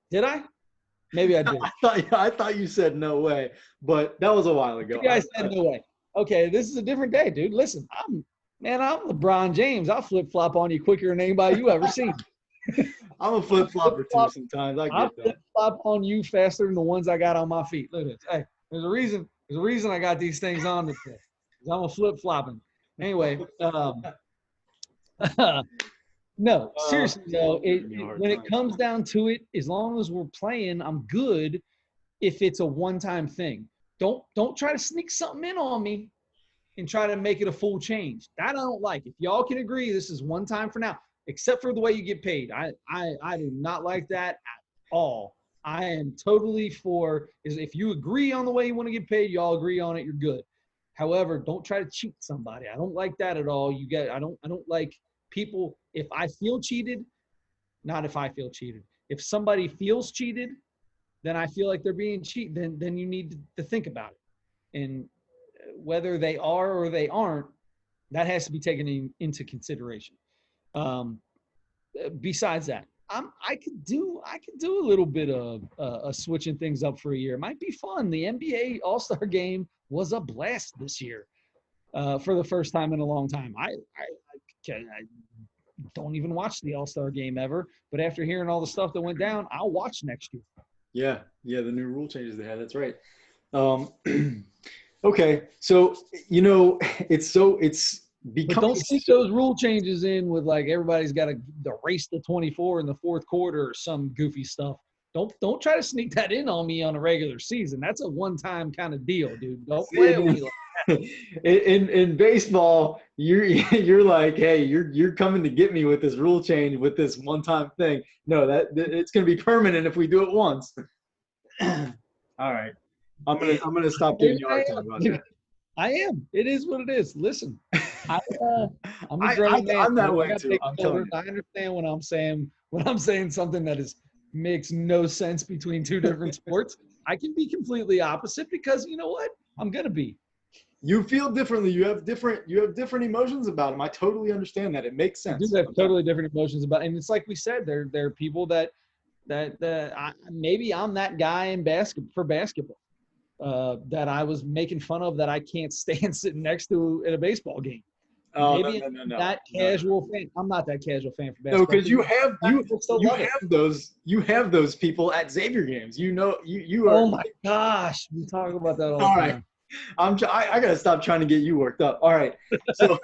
Did I? Maybe I did.
I thought you said no way, but that was a while ago.
You guys said no way. Okay, this is a different day, dude. Listen, I'm LeBron James. I'll flip-flop on you quicker than anybody you ever seen.
I'm a flip-flopper too sometimes. I'll
flip-flop on you faster than the ones I got on my feet. Look at this. Hey, there's a reason I got these things on today. I'm a flip-flopping. Anyway, no, seriously though, when it comes down to it, as long as we're playing, I'm good if it's a one-time thing. Don't try to sneak something in on me and try to make it a full change. That I don't like. If y'all can agree this is one time for now, except for the way you get paid. I do not like that at all. I am totally for is if you agree on the way you want to get paid, y'all agree on it, you're good. However, don't try to cheat somebody. I don't like that at all. I don't like people. If I feel cheated, not if I feel cheated. If somebody feels cheated, then I feel like they're being cheated. Then you need to think about it. And whether they are or they aren't, that has to be taken into consideration. Besides that, I could do a little bit of switching things up for a year. It might be fun. The NBA All-Star Game was a blast this year for the first time in a long time. I don't even watch the All-Star Game ever, but after hearing all the stuff that went down, I'll watch next year.
Yeah, the new rule changes they had. That's right. Okay, so it's
But don't
becoming
sneak those rule changes in with like everybody's got to the race to 24 in the fourth quarter or some goofy stuff. Don't try to sneak that in on me on a regular season. That's a one-time kind of deal, dude. Don't play it with me.
In baseball, you're like, hey, you're coming to get me with this rule change, with this one-time thing. No, that it's going to be permanent if we do it once. All right, I'm gonna stop giving you a hard time about that.
I am. It is what it is. Listen, I'm a grown man.
I'm that
I
way
got
too.
big
I'm telling
shoulders. I understand when I'm saying something that makes no sense between two different sports. I can be completely opposite because you know what? I'm gonna be.
you feel differently. You have different emotions about them. I totally understand that. It makes
I do
sense.
have totally different emotions about, and it's like we said, there are people that maybe I'm that guy in basketball that I was making fun of that I can't stand sitting next to at a baseball game.
Oh,
Maybe
no.
that casual fan. I'm not that casual fan for
No,
basketball.
because you have those people at Xavier games. You are.
Oh my gosh, we talk about that all
All
the
right.
time.
I gotta stop trying to get you worked up. All right. So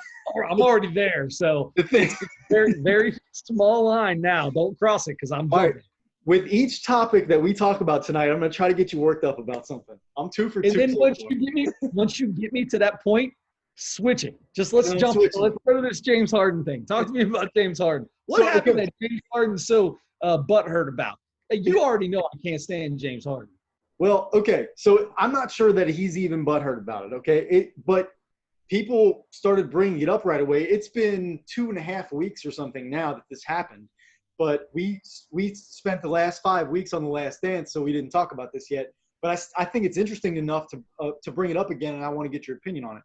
I'm already there, so
the thing,
it's very very small line now. Don't cross it because I'm
all right,
jumping.
with each topic that we talk about tonight, I'm gonna try to get you worked up about something. I'm 2 for 2.
And then
So
once you get me to that point, switch it. Just let's
I'm
jump.
switching.
Let's go to this James Harden thing. Talk to me about James Harden. What
So,
happened
okay.
that James Harden's so butthurt about? You already know I can't stand James Harden.
Well, okay. So I'm not sure that he's even butthurt about it. Okay. But people started bringing it up right away. It's been 2.5 weeks or something now that this happened. But we spent the last 5 weeks on The Last Dance, so we didn't talk about this yet. But I think it's interesting enough to bring it up again, and I want to get your opinion on it.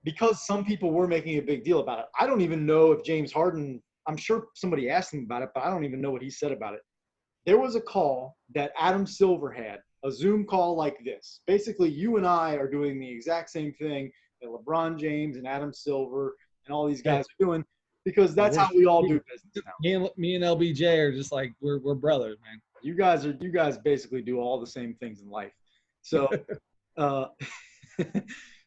Because some people were making a big deal about it. I don't even know if James Harden – I'm sure somebody asked him about it, but I don't even know what he said about it. There was a call that Adam Silver had, a Zoom call like this. Basically, you and I are doing the exact same thing that LeBron James and Adam Silver and all these guys are doing, because that's how we all do business now.
Me and LBJ are just like we're brothers, man.
You guys basically do all the same things in life. So,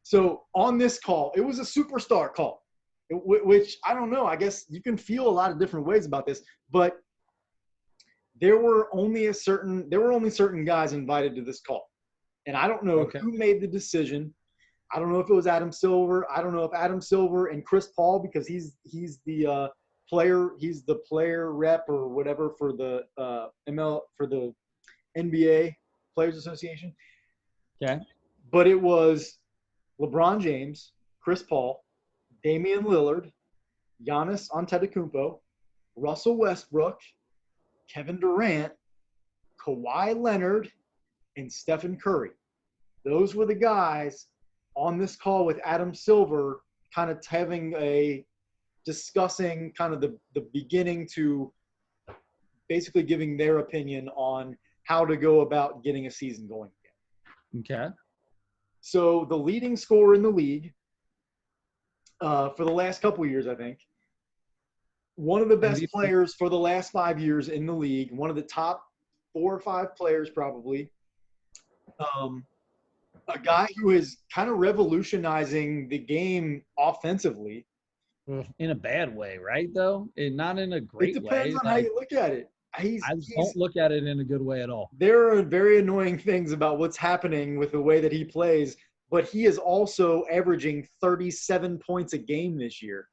so on this call, it was a superstar call, which I don't know. I guess you can feel a lot of different ways about this, but there were only certain guys invited to this call, and I don't know who made the decision. I don't know if it was Adam Silver. I don't know if Adam Silver and Chris Paul, because he's the player rep or whatever for the for the NBA Players Association.
Okay.
But it was LeBron James, Chris Paul, Damian Lillard, Giannis Antetokounmpo, Russell Westbrook, Kevin Durant, Kawhi Leonard, and Stephen Curry. Those were the guys on this call with Adam Silver, kind of discussing kind of the beginning to basically giving their opinion on how to go about getting a season going again.
Okay.
So the leading scorer in the league for the last couple of years, I think, one of the best players for the last 5 years in the league, one of the top 4 or 5 players probably, a guy who is kind of revolutionizing the game offensively.
In a bad way, right, though? And not in a great way.
It depends on how you look at it.
I don't look at it in a good way at all.
There are very annoying things about what's happening with the way that he plays, but he is also averaging 37 points a game this year.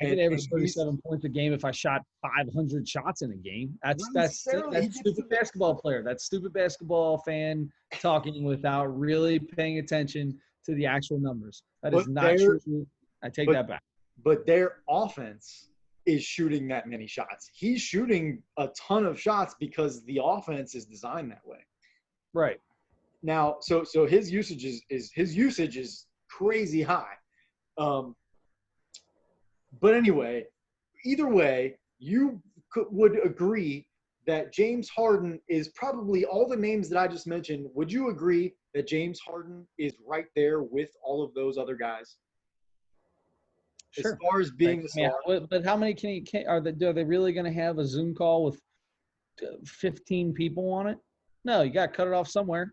I could average 37 points a game if I shot 500 shots in a game. That's stupid basketball player. That's stupid basketball fan talking without really paying attention to the actual numbers. That is not true. I take that back.
But their offense is shooting that many shots. He's shooting a ton of shots because the offense is designed that way.
Right.
Now, so his usage is crazy high. But anyway, either way, you would agree that James Harden is probably, all the names that I just mentioned, would you agree that James Harden is right there with all of those other guys?
Sure.
As far as being the star.
But how many are they really going to have a Zoom call with 15 people on it? No, you got to cut it off somewhere.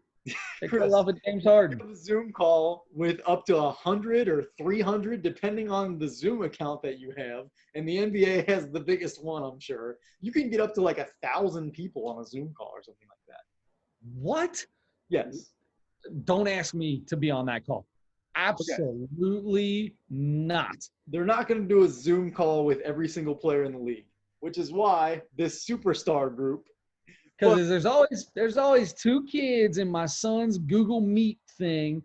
They
Chris,
fell off of James Harden.
a Zoom call with up to 100 or 300, depending on the Zoom account that you have. And the NBA has the biggest one, I'm sure. You can get up to like 1,000 people on a Zoom call or something like that.
What?
Yes.
Don't ask me to be on that call. Absolutely not.
They're not going to do a Zoom call with every single player in the league, which is why this superstar group.
Because there's always two kids in my son's Google Meet thing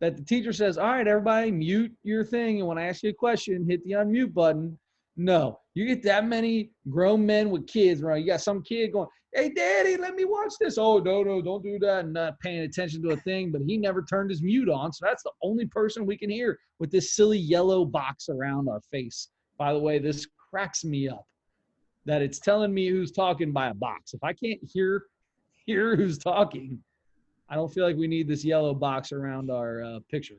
that the teacher says, all right, everybody mute your thing. And when I ask you a question, hit the unmute button. No, you get that many grown men with kids, right? You got some kid going, hey, daddy, let me watch this. Oh, no, don't do that. And not paying attention to a thing, but he never turned his mute on. So that's the only person we can hear with this silly yellow box around our face. By the way, this cracks me up that it's telling me who's talking by a box. If I can't hear who's talking, I don't feel like we need this yellow box around our picture.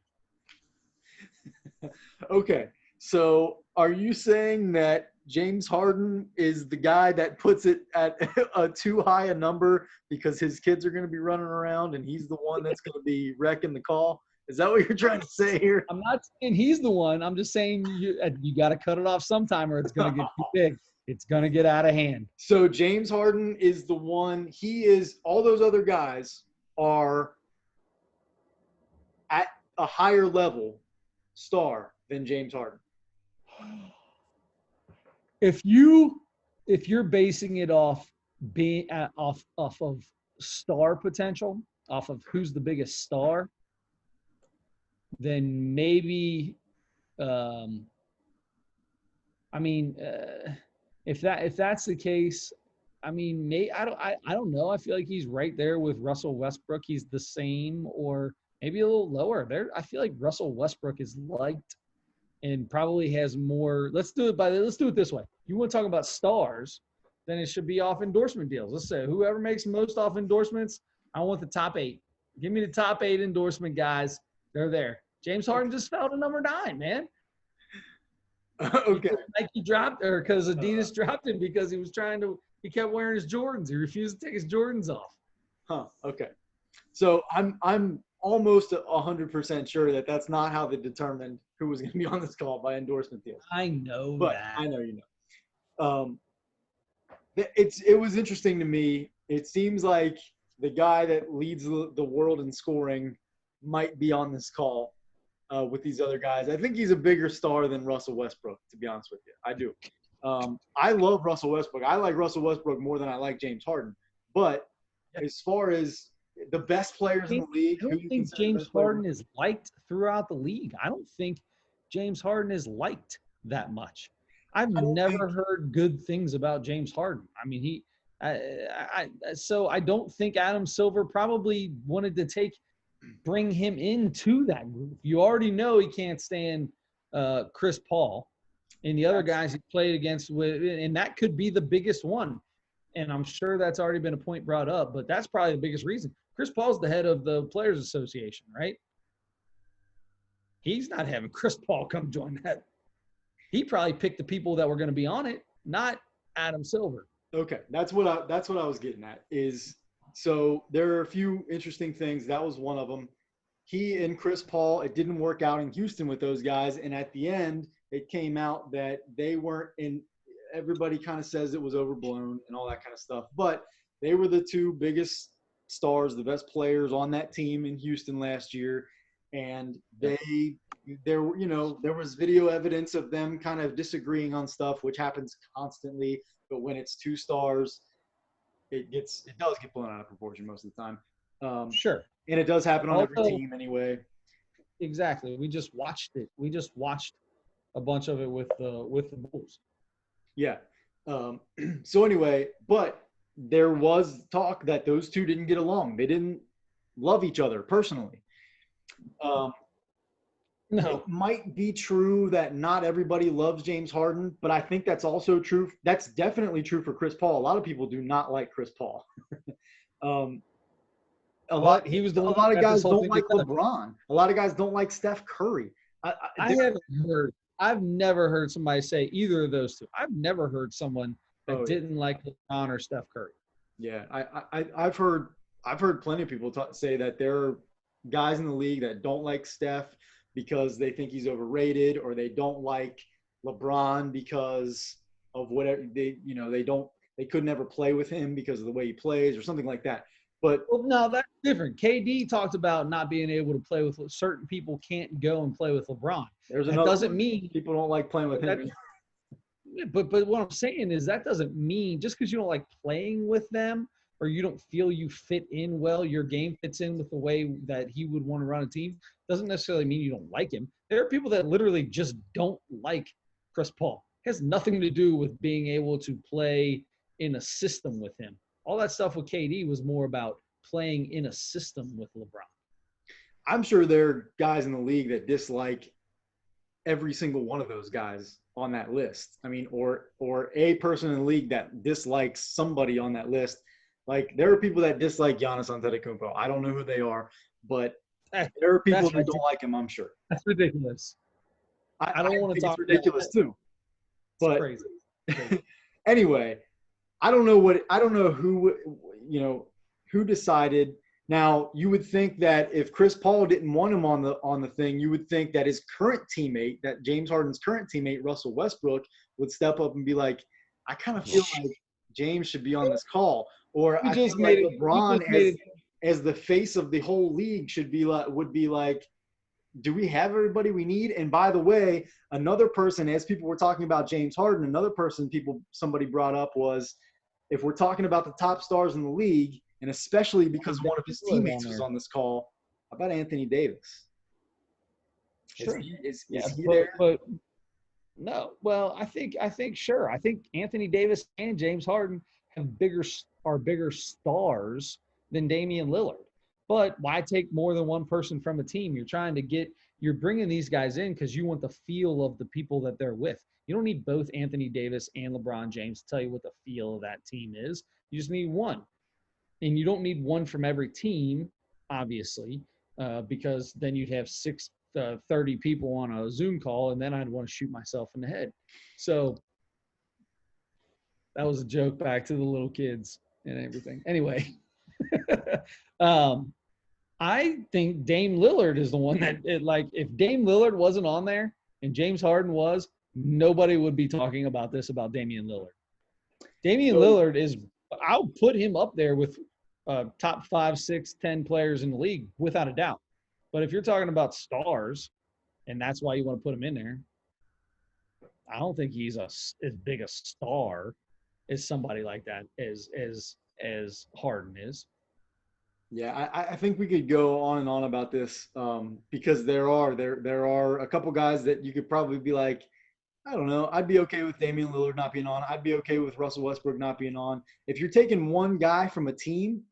Okay, so are you saying that James Harden is the guy that puts it at a too high a number because his kids are going to be running around and he's the one that's going to be wrecking the call? Is that what you're trying to say here?
I'm not saying he's the one. I'm just saying you got to cut it off sometime or it's going to get too big. It's going to get out of hand.
So James Harden is the one. He is. All those other guys are at a higher level star than James Harden.
If you're basing it off being off of star potential, off of who's the biggest star, then maybe if that's the case, I mean, I don't know. I feel like he's right there with Russell Westbrook. He's the same or maybe a little lower. There, I feel like Russell Westbrook is liked and probably has more. Let's do it this way. You want to talk about stars, then it should be off endorsement deals. Let's say whoever makes most off endorsements, I want the top 8. Give me the top 8 endorsement guys. They're there. James Harden just fell to number 9, man.
Okay.
Nike dropped, or because Adidas dropped him because he kept wearing his Jordans. He refused to take his Jordans off.
Huh. Okay. So I'm almost 100% sure that that's not how they determined who was going to be on this call by endorsement deals.
I know
but
that.
I know you know. It was interesting to me. It seems like the guy that leads the world in scoring might be on this call with these other guys. I think he's a bigger star than Russell Westbrook, to be honest with you. I do. I love Russell Westbrook. I like Russell Westbrook more than I like James Harden. But as far as the best players in the league,
I don't think James Harden is liked throughout the league. I don't think James Harden is liked that much. I've never heard good things about James Harden. I mean, so I don't think Adam Silver probably wanted to bring him into that group. You already know he can't stand Chris Paul and the other guys he played against, and that could be the biggest one. And I'm sure that's already been a point brought up, but that's probably the biggest reason. Chris Paul's the head of the Players Association, right? He's not having Chris Paul come join that. He probably picked the people that were going to be on it, not Adam Silver.
Okay, that's what I was getting at. So there are a few interesting things. That was one of them. He and Chris Paul, it didn't work out in Houston with those guys, and at the end, it came out that they weren't in. Everybody kind of says it was overblown and all that kind of stuff, but they were the 2 biggest stars, the best players on that team in Houston last year, and there was video evidence of them kind of disagreeing on stuff, which happens constantly. But when it's 2 stars, it does get blown out of proportion most of the time.
Sure,
and it does happen on every team anyway.
Exactly. We just watched it. We just watched a bunch of it with the Bulls.
Yeah. So anyway, but there was talk that those 2 didn't get along. They didn't love each other personally. No. It might be true that not everybody loves James Harden, but I think that's also true. That's definitely true for Chris Paul. A lot of people do not like Chris Paul. A lot of guys don't like LeBron. A lot of guys don't like Steph Curry.
I've never heard somebody say either of those 2. I've never heard someone that didn't like LeBron or Steph Curry.
Yeah, I've heard I've heard plenty of people say that there are guys in the league that don't like Steph because they think he's overrated, or they don't like LeBron because of whatever they could never play with him because of the way he plays or something like that. But
Well, no, that's different. KD talked about not being able to play with certain people, can't go and play with LeBron.
there's
That
another
doesn't
one.
mean
People don't like playing with him.
but what I'm saying is that doesn't mean just because you don't like playing with them or you don't feel you fit in well, your game fits in with the way that he would want to run a team, doesn't necessarily mean you don't like him. There are people that literally just don't like Chris Paul. It has nothing to do with being able to play in a system with him. All that stuff with KD was more about playing in a system with LeBron.
I'm sure there are guys in the league that dislike every single one of those guys on that list. I mean, or a person in the league that dislikes somebody on that list. Like, there are people that dislike Giannis Antetokounmpo. I don't know who they are, but there are people that don't like him, I'm sure.
That's ridiculous. I don't want to
think
talk.
It's ridiculous too. But
it's crazy.
anyway, I don't know who decided. Now, you would think that if Chris Paul didn't want him on the thing, you would think that his current teammate, that James Harden's current teammate, Russell Westbrook, would step up and be like, I kind of feel like James should be on this call. Or I feel like LeBron, as the face of the whole league, would be like, do we have everybody we need? And by the way, another person, as people were talking about James Harden, another person somebody brought up was, if we're talking about the top stars in the league, and especially because one of his teammates was on this call, how about Anthony Davis?
Sure.
Is he there?
But no. Well, I think sure. I think Anthony Davis and James Harden are bigger stars than Damian Lillard. But why take more than one person from a team? You're bringing these guys in because you want the feel of the people that they're with. You don't need both Anthony Davis and LeBron James to tell you what the feel of that team is. You just need one. And you don't need one from every team, obviously, because then you'd have 30 people on a Zoom call, and then I'd want to shoot myself in the head. So that was a joke back to the little kids and everything. Anyway, I think Dame Lillard is the one that, if Dame Lillard wasn't on there and James Harden was, nobody would be talking about this about Damian Lillard. Damian Lillard is – I'll put him up there with top 5, 6, 10 players in the league without a doubt. But if you're talking about stars, and that's why you want to put him in there, I don't think he's as big a star as somebody like that as Harden is.
Yeah, I think we could go on and on about this because there are a couple guys that you could probably be like, I don't know. I'd be okay with Damian Lillard not being on. I'd be okay with Russell Westbrook not being on. If you're taking one guy from a team,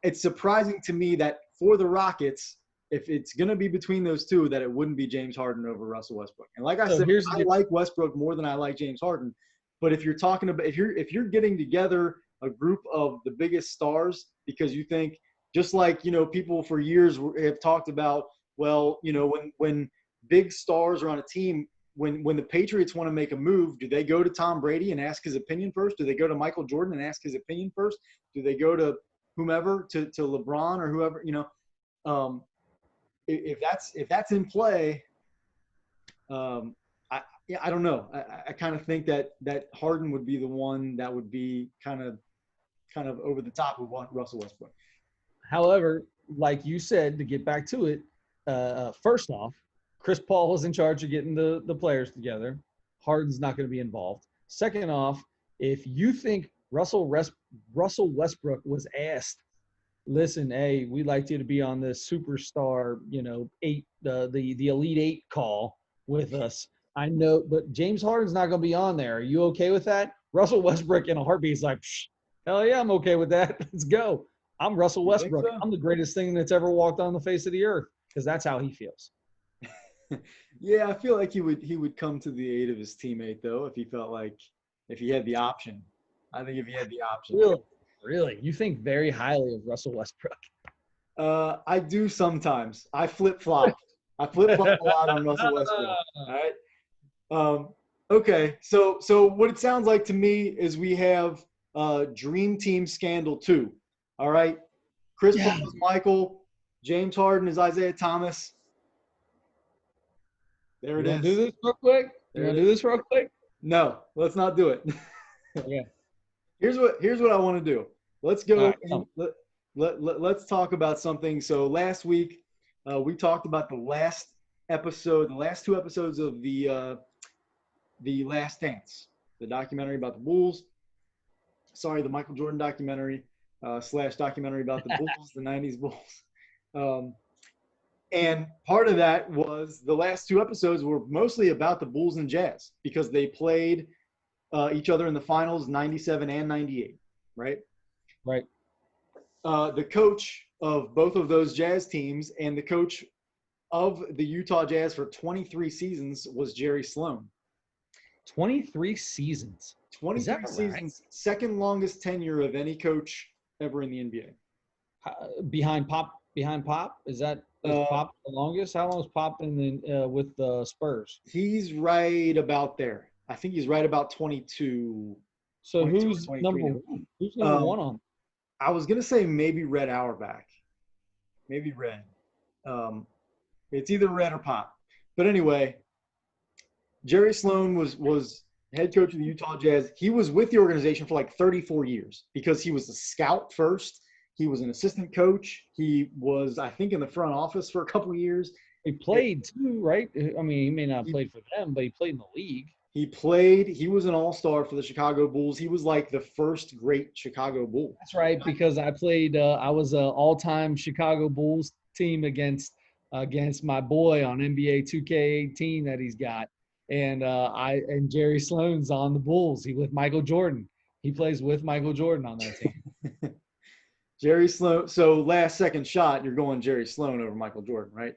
it's surprising to me that for the Rockets, if it's going to be between those two, that it wouldn't be James Harden over Russell Westbrook. And like I said, I like Westbrook more than I like James Harden. But if you're talking about if you're getting together a group of the biggest stars because you think, just like, people for years have talked about, well, when big stars are on a team, when the Patriots want to make a move, do they go to Tom Brady and ask his opinion first? Do they go to Michael Jordan and ask his opinion first? Do they go to whomever, to LeBron or whoever? If that's in play, I don't know. I kind of think that Harden would be the one that would be kind of over the top of Russell Westbrook.
However, like you said, to get back to it, first off, Chris Paul was in charge of getting the players together. Harden's not going to be involved. Second off, if you think Russell Westbrook was asked, listen, hey, we'd like you to be on this superstar, the Elite Eight call with us. I know, but James Harden's not going to be on there. Are you okay with that? Russell Westbrook in a heartbeat is like, hell yeah, I'm okay with that. Let's go. I'm Russell Westbrook. So? I'm the greatest thing that's ever walked on the face of the earth, because that's how he feels.
Yeah, I feel like he would come to the aid of his teammate, though, if he had the option. I think if he had the option.
Really? You think very highly of Russell Westbrook?
I do sometimes. I flip-flop. I flip-flop a lot on Russell Westbrook. All right? Okay, so what it sounds like to me is we have Dream Team Scandal 2. All right? Chris
Yeah.
Paul is Michael. James Harden is Isaiah Thomas. There
You
it
want to do
is.
this real quick? You
There
want
it
to do
is.
this real quick?
No, let's not do it.
Okay.
Here's what I want to do. Let's
All
go
right.
and let's talk about something. So last week we talked about the last two episodes of the Last Dance, the documentary about the Bulls. Sorry, the Michael Jordan documentary slash documentary about the Bulls, the '90s Bulls. Um, and part of that was the last two episodes were mostly about the Bulls and Jazz because they played each other in the finals, '97 and '98, right?
Right.
The coach of both of those Jazz teams and the coach of the Utah Jazz for 23 seasons was Jerry Sloan.
23 seasons. Is that
23 seasons, right? Second longest tenure of any coach ever in the NBA.
Behind Pop? Is Pop the longest? How long has Pop been with the Spurs?
He's right about there. I think he's right about 22.
So
22
who's number
now.
one? Who's number one on?
I was gonna say maybe Red Auerbach, maybe Red. It's either Red or Pop. But anyway, Jerry Sloan was head coach of the Utah Jazz. He was with the organization for like 34 years because he was a scout first. He was an assistant coach. He was, I think, in the front office for a couple of years.
He played too, right? I mean, he may not have played for them, but he played in the league.
He played. He was an all-star for the Chicago Bulls. He was like the first great Chicago Bull.
That's right, because I played. I was an all-time Chicago Bulls team against my boy on NBA 2K18 that he's got, and Jerry Sloan's on the Bulls. He with Michael Jordan. He plays with Michael Jordan on that team.
Jerry Sloan. So last second shot, you're going Jerry Sloan over Michael Jordan, right?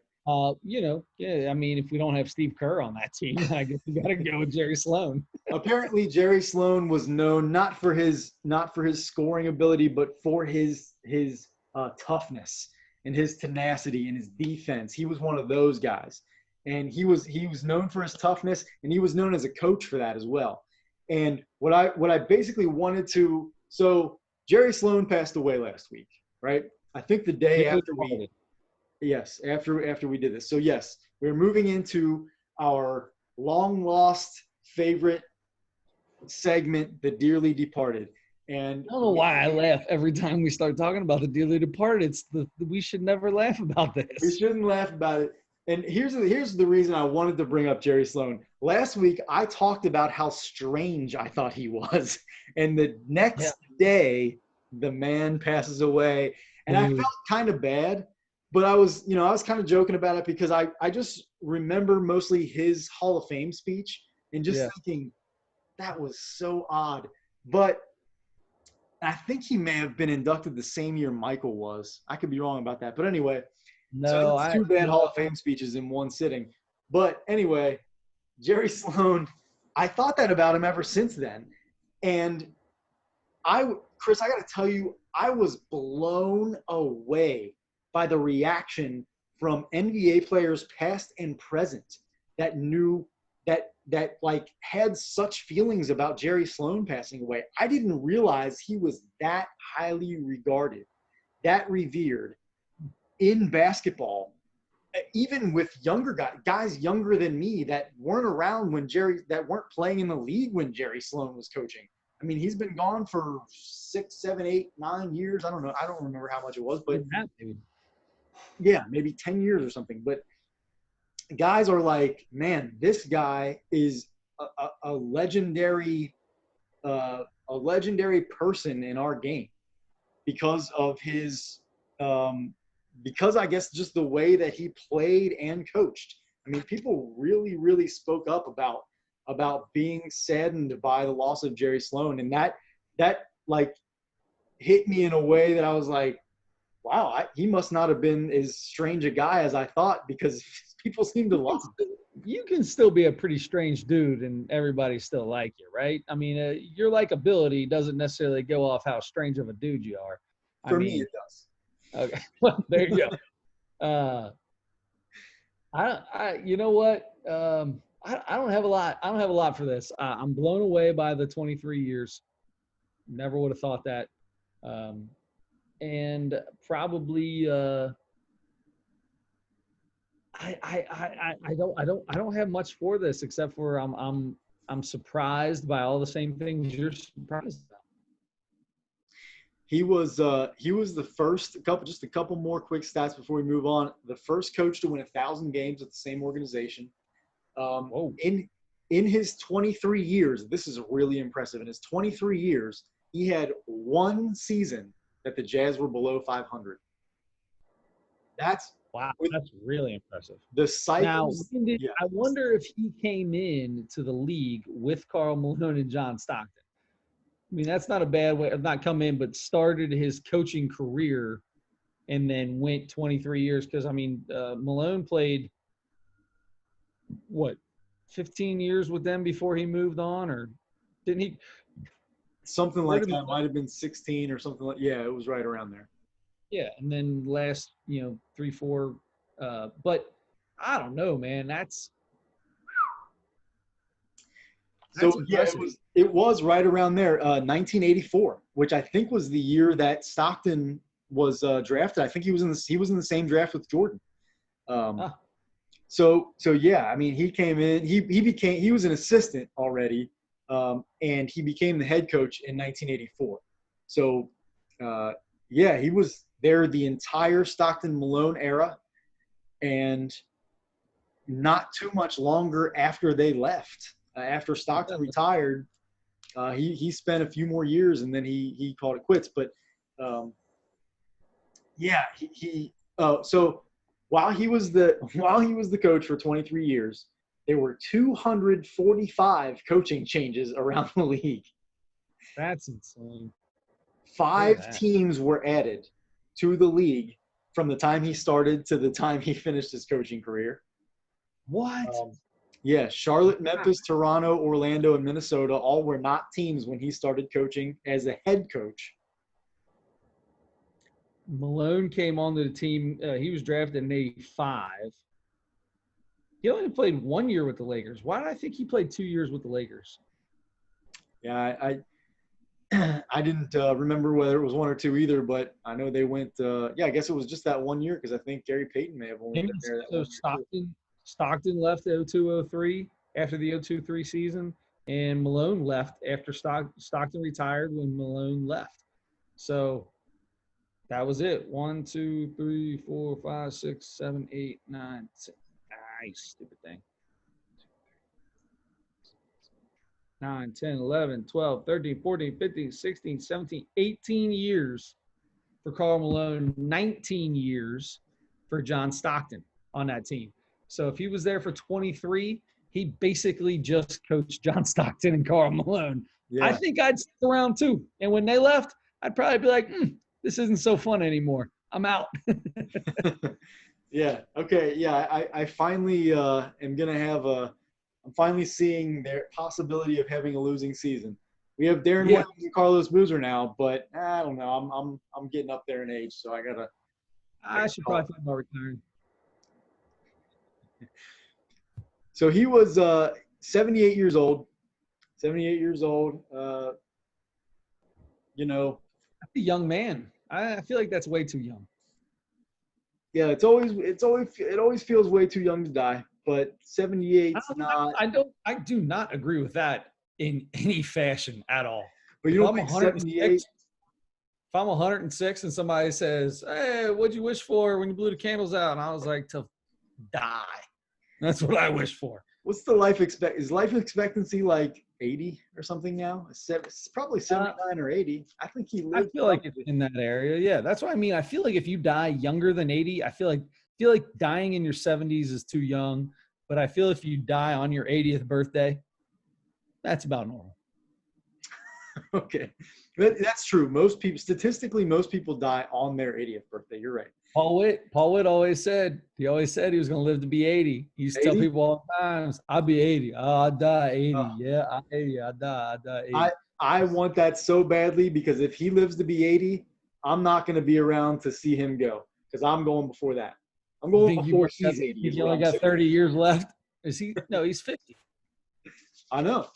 Yeah. I mean, if we don't have Steve Kerr on that team, I guess we got to go with Jerry Sloan.
Apparently, Jerry Sloan was known not for his scoring ability, but for his toughness and his tenacity and his defense. He was one of those guys, and he was known for his toughness, and he was known as a coach for that as well. And what I basically wanted to so Jerry Sloan passed away last week, right? I think the day after we. Yes, after we did this. So yes, we're moving into our long lost favorite segment, The Dearly Departed. And
I don't know why I laugh every time we start talking about The Dearly Departed. We should never laugh about this.
We shouldn't laugh about it. And here's the reason I wanted to bring up Jerry Sloan. Last week I talked about how strange I thought he was, and the next day the man passes away, and I felt kind of bad. But I was kind of joking about it because I just remember mostly his Hall of Fame speech and just thinking that was so odd. But I think he may have been inducted the same year Michael was. I could be wrong about that. But anyway, so that's two bad Hall of Fame speeches in one sitting. But anyway, Jerry Sloan, I thought that about him ever since then. And Chris, I got to tell you, I was blown away by the reaction from NBA players past and present that knew that like had such feelings about Jerry Sloan passing away. I didn't realize he was that highly regarded, that revered in basketball, even with younger guys younger than me that weren't around that weren't playing in the league when Jerry Sloan was coaching. I mean, he's been gone for 6, 7, 8, 9 years. I don't know. I don't remember how much it was, but yeah, maybe 10 years or something. But guys are like, man, this guy is a legendary person in our game because of his because I guess just the way that he played and coached. I mean, people really, really spoke up about being saddened by the loss of Jerry Sloan, and that like hit me in a way that I was like, wow, he must not have been as strange a guy as I thought, because people seem to love him.
You can still be a pretty strange dude and everybody still like you, right? I mean, your likability doesn't necessarily go off how strange of a dude you are.
For me, it does.
Okay, well, there you go. You know what? I don't have a lot. I don't have a lot for this. I'm blown away by the 23 years. Never would have thought that. and probably I don't have much for this except for I'm surprised by all the same things you're surprised about.
He was the first just a couple more quick stats before we move on. The first coach to win 1,000 games at the same organization.
Whoa.
In his 23 years, this is really impressive. In his 23 years, he had one season that the Jazz were below 500. That's
Wow,
with
that's really impressive.
the
Now,
cycles. Yeah.
I wonder if he came in to the league with Karl Malone and John Stockton. I mean, that's not a bad way of not come in, but started his coaching career and then went 23 years. Because, I mean, Malone played, what, 15 years with them before he moved on? Or didn't he?
Something
Where
like
did he
that.
play?
Might have been 16 or something like. Yeah, it was right around there.
Yeah, and then last, 3, 4. But I don't know, man. That's
So yeah,
impressive.
it was right around there, 1984, which I think was the year that Stockton was drafted. I think he was in the same draft with Jordan. Um,
Huh.
so yeah, I mean, he came in. He was an assistant already, and he became the head coach in 1984. So yeah, he was there the entire Stockton Malone era, and not too much longer after they left. After Stockton retired, he spent a few more years and then he called it quits. But yeah, so while he was the coach for 23 years, there were 245 coaching changes around the league.
That's insane. Look at
5
that.
teams were added to the league from the time he started to the time he finished his coaching career.
What?
Yeah, Charlotte, Memphis, Toronto, Orlando, and Minnesota all were not teams when he started coaching as a head coach.
Malone came onto the team. He was drafted in '85. He only played 1 year with the Lakers. Why did I think he played 2 years with the Lakers?
Yeah, I didn't remember whether it was 1 or 2 either, but I know they went. Yeah, I guess it was just that 1 year because I think Gary Payton may have only been there that 1 year too.
Stockton left 02-03 after the 02-03 season, and Malone left after Stockton retired when Malone left. So that was it. 1, 2, 3, 4, 5, 6, 7, 8, 9, 10. Nice, stupid thing. 9, 10, 11, 12, 13, 14, 15, 16, 17, 18 years for Karl Malone, 19 years for John Stockton on that team. So if he was there for 23, he basically just coached John Stockton and Karl Malone. Yeah. I think I'd stick around too. And when they left, I'd probably be like, this isn't so fun anymore. I'm out.
Yeah. Okay. Yeah. I finally am going to have I'm finally seeing their possibility of having a losing season. We have Darren Williams and Carlos Boozer now, but I don't know. I'm getting up there in age, so
I should probably think about retiring.
So he was 78 years old. 78 years old.
That's a young man. I feel like that's way too young.
Yeah, it always feels way too young to die. But 78's not.
I do not agree with that in any fashion at all.
But you don't think 78?
If I'm 106 and somebody says, "Hey, what'd you wish for when you blew the candles out?" and I was like, to die. That's what I wish for.
What's the life Is life expectancy like 80 or something now? It's probably 79 or 80. I think he lived.
I feel like it's in that area. Yeah, that's what I mean. I feel like if you die younger than 80, I feel like dying in your 70s is too young. But I feel if you die on your 80th birthday, that's about normal.
Okay. That's true. Statistically, most people die on their 80th birthday. You're right.
Paul Witt always said he was going to live to be 80. He used to tell people all the time, I'll be 80. Oh, I die 80. Yeah, I'm 80. I die 80.
I want that so badly because if he lives to be 80, I'm not going to be around to see him go because I'm going before that. I'm going before he's 80.
He only got 30 years left. Is he? No, he's 50.
I know.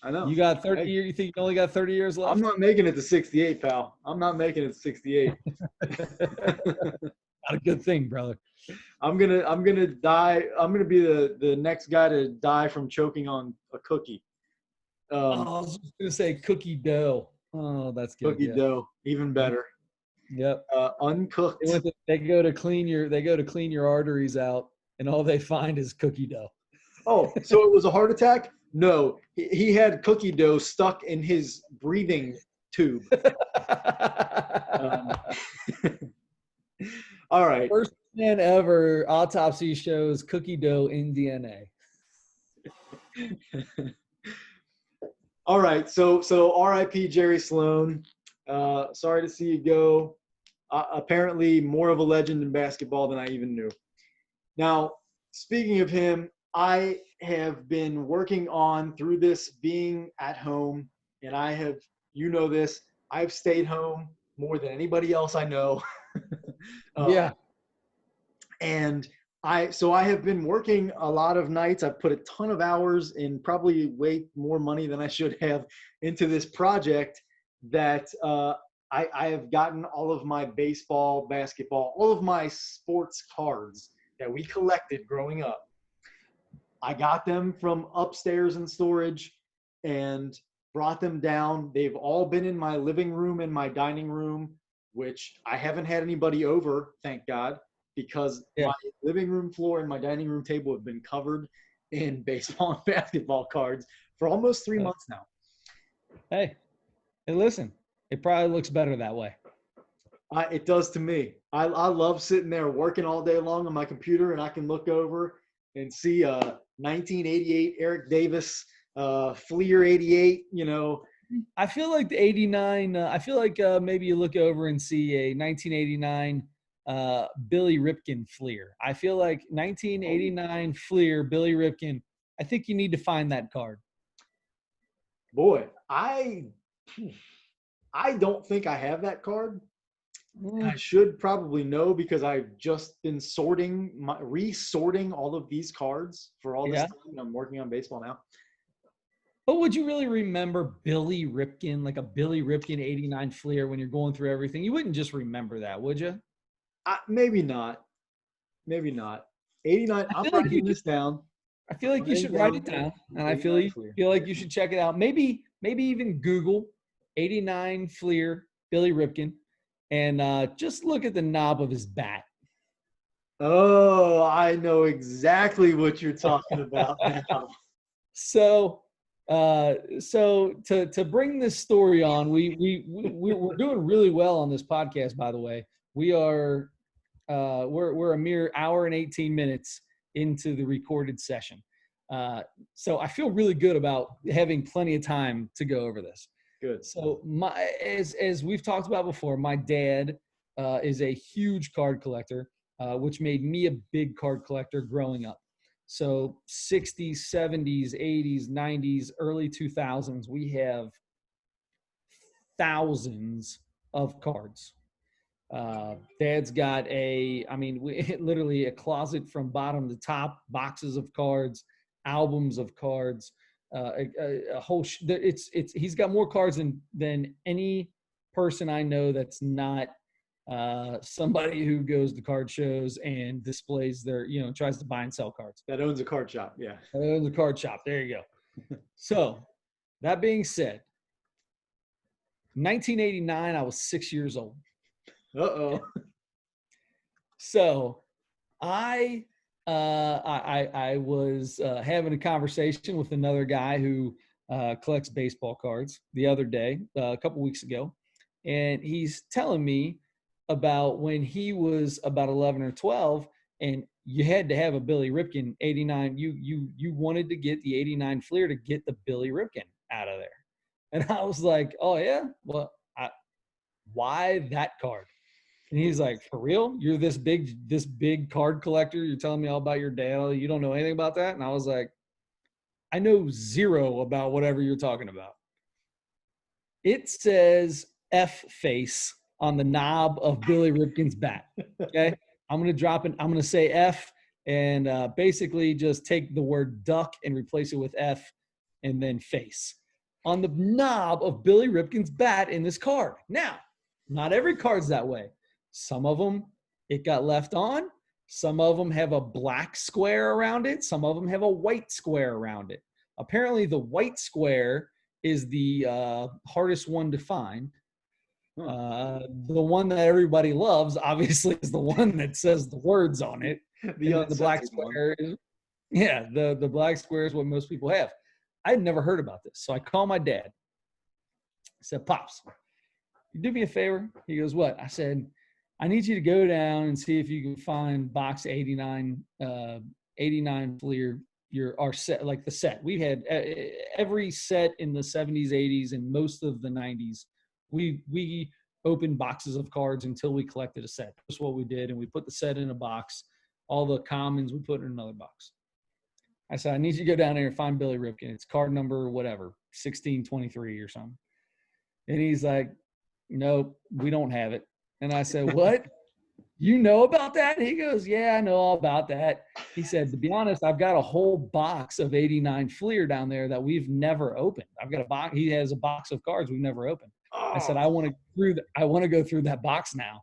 I know.
You got 30
Hey,
years. You think you only got 30 years
I'm
left?
not making it to 68, pal. I'm not making it to 68.
Not a good thing, brother.
I'm gonna die. I'm gonna be the next guy to die from choking on a cookie.
Oh, I was just gonna say cookie dough. Oh, that's good.
Cookie
Yeah.
dough, even better.
Yep.
Uncooked.
They go to clean your arteries out, and all they find is cookie dough.
Oh, so it was a heart attack? No, he had cookie dough stuck in his breathing tube. Um, all right.
First man ever autopsy shows cookie dough in DNA.
All right. So R.I.P. Jerry Sloan. Sorry to see you go. Apparently more of a legend in basketball than I even knew. Now, speaking of him, I have been working on through this being at home, and I have, you know this, I've stayed home more than anybody else I know.
Yeah.
And I have been working a lot of nights. I've put a ton of hours and probably way more money than I should have into this project that I have gotten all of my baseball, basketball, all of my sports cards that we collected growing up. I got them from upstairs in storage and brought them down. They've all been in my living room and my dining room, which I haven't had anybody over, thank God, because
Yeah.
my living room floor and my dining room table have been covered in baseball and basketball cards for almost 3 months now.
Hey, listen, it probably looks better that way.
It does to me. I love sitting there working all day long on my computer, and I can look over and see 1988 Eric Davis, Fleer 88.
I feel like the 89, I feel like maybe you look over and see a 1989 Billy Ripken Fleer. I feel like 1989 Fleer, Billy Ripken, I think you need to find that card.
Boy, I don't think I have that card. I should probably know because I've just been resorting all of these cards for all this time. And I'm working on baseball now.
But would you really remember Billy Ripken, like a Billy Ripken 89 Fleer when you're going through everything? You wouldn't just remember that, would you?
Maybe not. Maybe not. 89. I'm writing this down.
I feel like you should write it down, and I feel like you should check it out. Maybe even Google 89 Fleer Billy Ripken, and just look at the knob of his bat.
Oh, I know exactly what you're talking about now.
So to bring this story on, we're doing really well on this podcast. By the way, we're a mere hour and 18 minutes into the recorded session. So I feel really good about having plenty of time to go over this.
Good.
So as we've talked about before, my dad is a huge card collector, which made me a big card collector growing up. So 60s, 70s, 80s, 90s, early 2000s, we have thousands of cards. Dad's got literally a closet from bottom to top, boxes of cards, albums of cards, a whole. He's got more cards than any person I know that's not somebody who goes to card shows and displays tries to buy and sell cards.
That owns a card shop. Yeah.
That owns a card shop. There you go. So that being said, 1989, I was 6 years old.
Uh-oh.
So I was having a conversation with another guy who collects baseball cards the other day, a couple weeks ago, and he's telling me about when he was about 11 or 12, and you had to have a Billy Ripken 89. You wanted to get the 89 Fleer to get the Billy Ripken out of there, and I was like, oh yeah, well, why that card? And he's like, for real? You're this big card collector? You're telling me all about your dad? You don't know anything about that? And I was like, I know zero about whatever you're talking about. It says F face on the knob of Billy Ripken's bat. Okay. I'm going to drop it. I'm going to say F and basically just take the word duck and replace it with F and then face. on the knob of Billy Ripken's bat in this card. Now, not every card's that way. Some of them, it got left on. Some of them have a black square around it. Some of them have a white square around it. Apparently, the white square is the hardest one to find. The one that everybody loves, obviously, is the one that says the words on it. The black square is, yeah, the black square is what most people have. I'd never heard about this. So I call my dad. I said, Pops, you do me a favor? He goes, what? I said, I need you to go down and see if you can find box 89 Fleer, our set, like the set. We had every set in the 70s, 80s, and most of the 90s. We opened boxes of cards until we collected a set. That's what we did, and we put the set in a box. All the commons we put in another box. I said, I need you to go down there and find Billy Ripken. It's card number whatever, 1623 or something. And he's like, nope, we don't have it. And I said, what? You know about that? And he goes, yeah, I know all about that. He said, to be honest, I've got a whole box of 89 Fleer down there that we've never opened. I've got a box. He has a box of cards we've never opened. I said, I want to go through that box now.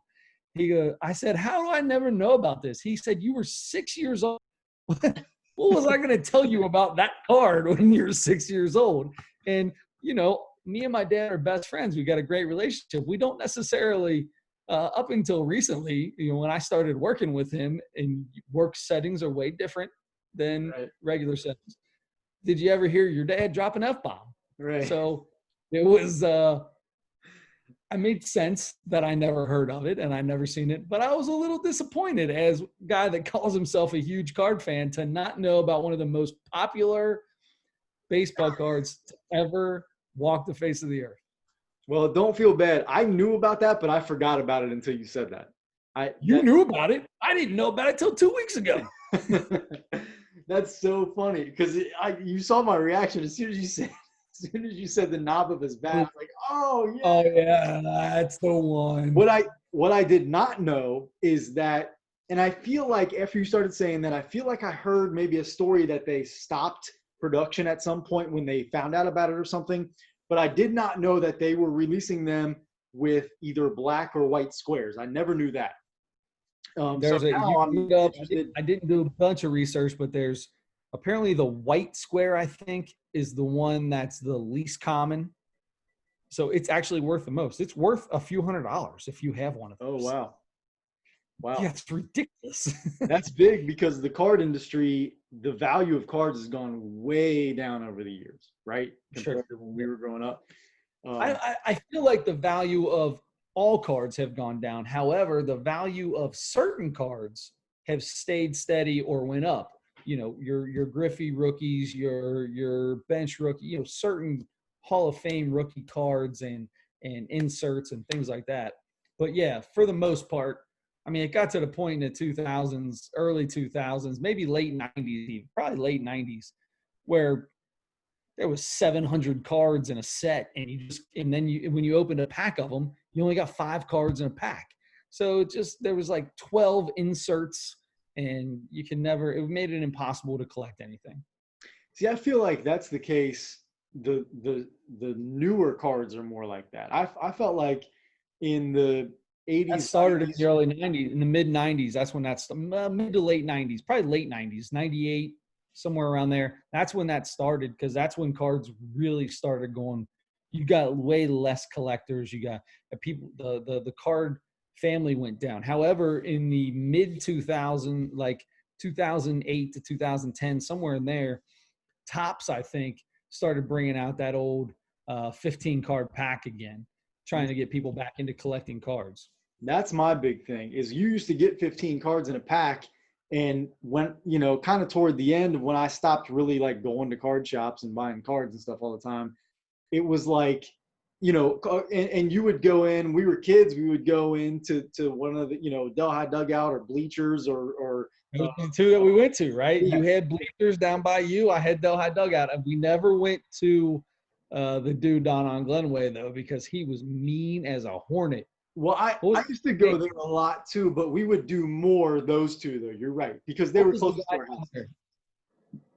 He goes, I said, how do I never know about this? He said, you were 6 years old. What was I going to tell you about that card when you were 6 years old? And, you know, me and my dad are best friends. We got a great relationship. We don't necessarily, up until recently, you know, when I started working with him, and work settings are way different than regular settings. Did you ever hear your dad drop an F-bomb?
Right.
So it was, I made sense that I never heard of it and I never seen it, but I was a little disappointed as a guy that calls himself a huge card fan to not know about one of the most popular baseball cards to ever walk the face of the earth.
Well, don't feel bad. I knew about that, but I forgot about it until you said that.
You knew about it? I didn't know about it till 2 weeks ago.
That's so funny because you saw my reaction as soon as you said the knob of his bat. I was like, oh yeah.
Oh yeah, that's the one.
What I did not know is that, and I feel like after you started saying that, I feel like I heard maybe a story that they stopped production at some point when they found out about it or something. But I did not know that they were releasing them with either black or white squares. I never knew that.
I didn't do a bunch of research, but there's apparently the white square, I think, is the one that's the least common. So it's actually worth the most. It's worth a few $100s if you have one of those.
Oh, wow. Wow.
Yeah, it's ridiculous. That's
big because the card industry, the value of cards has gone way down over the years, right? Compared to when we were growing up.
I feel like the value of all cards have gone down. However, the value of certain cards have stayed steady or went up. You know, your Griffey rookies, your bench rookie, you know, certain Hall of Fame rookie cards and inserts and things like that. But yeah, for the most part, I mean, it got to the point in the 2000s, early 2000s, maybe late 90s, probably late 90s, where there was 700 cards in a set, and then when you opened a pack of them, you only got 5 cards in a pack. So there was like 12 inserts, and it made it impossible to collect anything.
See, I feel like that's the case. The newer cards are more like that. I felt like in the 80s.
That started in the early 90s, in the mid 90s. That's when that's mid to late 90s, probably late 90s, 98, somewhere around there. That's when that started, because that's when cards really started going. You got way less collectors. You got people. The card family went down. However, in the mid 2000, like 2008 to 2010, somewhere in there, Topps, I think, started bringing out that old 15 card pack again, trying to get people back into collecting cards.
That's my big thing, is you used to get 15 cards in a pack, and when, you know, kind of toward the end of when I stopped really like going to card shops and buying cards and stuff all the time, it was like, you know, and you would go in, we were kids, we would go into one of the, you know, Delhi Dugout or bleachers or
the two that we went to, right?
Yeah.
You had bleachers down by you. I had Delhi Dugout. And we never went to the dude down on Glenway, though, because he was mean as a hornet.
Well, I used to go there a lot, too, but we would do more those two, though. You're right, because they were close to our house.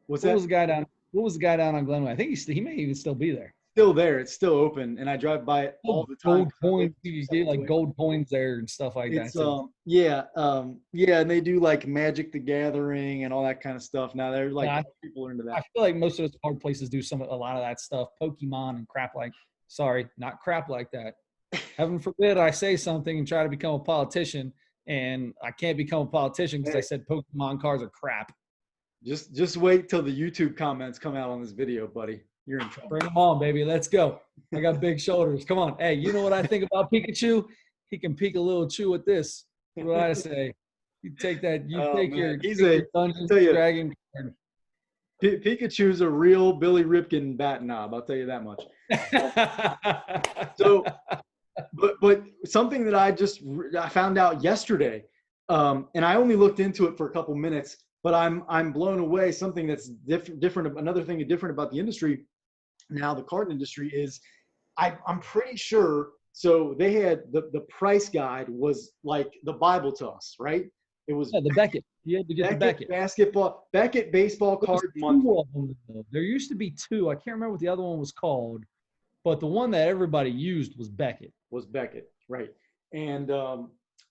What was the guy down on Glenway? I think he may even still be there.
still there. It's still open, and I drive by it all the time.
Gold
'Cause I live
coins,
2
you get
seconds
like
away.
gold coins there and stuff like that
It's
too.
yeah, and they do like Magic the Gathering and all that kind of stuff. Now they're like
Yeah,
people are into
I
that.
feel like most of those card places do a lot of that stuff, Pokemon and crap like. Sorry, not crap like that. Heaven forbid I say something and try to become a politician, and I can't become a politician because I
Hey,
said Pokemon cards are crap.
just wait till the YouTube comments come out on this video, buddy. You're in trouble.
Bring them on, baby. Let's go. I got big shoulders. Come on. Hey, you know what I think about Pikachu? He can peek a little chew with this. That's what I say. You take that. You
Oh
take
man,
your
he's
take
a.
your
I
Dungeons
tell
and
you,
Dragon card.
Pikachu's a real Billy Ripken bat knob. I'll tell you that much. So, but something that I found out yesterday, and I only looked into it for a couple minutes, but I'm blown away. Something that's different. Another thing different about the industry now, the card industry is, I'm pretty sure. So they had the price guide was like the Bible to us, right? It was
Yeah, the Beckett. You had to get the
Beckett
Beckett.
basketball, Beckett baseball
There was
card monthly.
two of them, though. There used to be two. I can't remember what the other one was called, but the one that everybody used was Beckett.
Was Beckett, right? And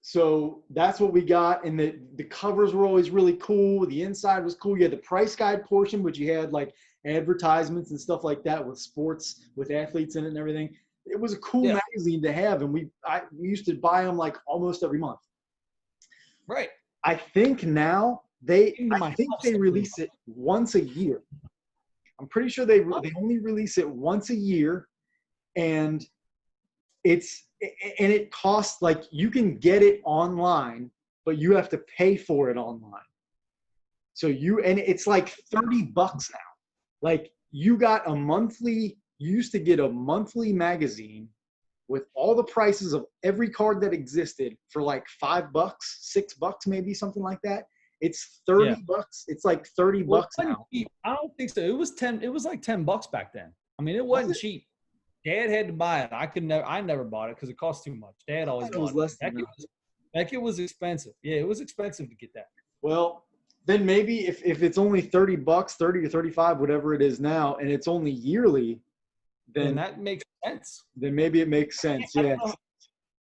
so that's what we got. And the covers were always really cool. The inside was cool. You had the price guide portion, but you had like advertisements and stuff like that with sports, with athletes in it and everything. It was a cool
Yeah,
magazine to have, and we used to buy them like almost every month.
right.
I think now
Into
I
my
think
house
they
every
release it once a year. I'm pretty sure they
month.
only release it once a year, and it costs, like, you can get it online, but you have to pay for it online. So it's like $30 now. Like, you used to get a monthly magazine with all the prices of every card that existed for like $5, $6, maybe something like that. It's
Yeah.
$30. It's like $30
Well, it wasn't
now.
cheap. I don't think so. It was 10. It was like $10 back then. I mean, it
Was
wasn't
it?
cheap. Dad had to buy it. I never bought it because it cost too much. Dad
I
always
thought it was
bought it.
less than that.
Beckett was expensive. Yeah, it was expensive to get that.
Well, then maybe if it's only $30, 30 or 35, whatever it is now, and it's only yearly,
Then
then
that makes sense.
maybe it makes sense.
I
Yeah.
don't know.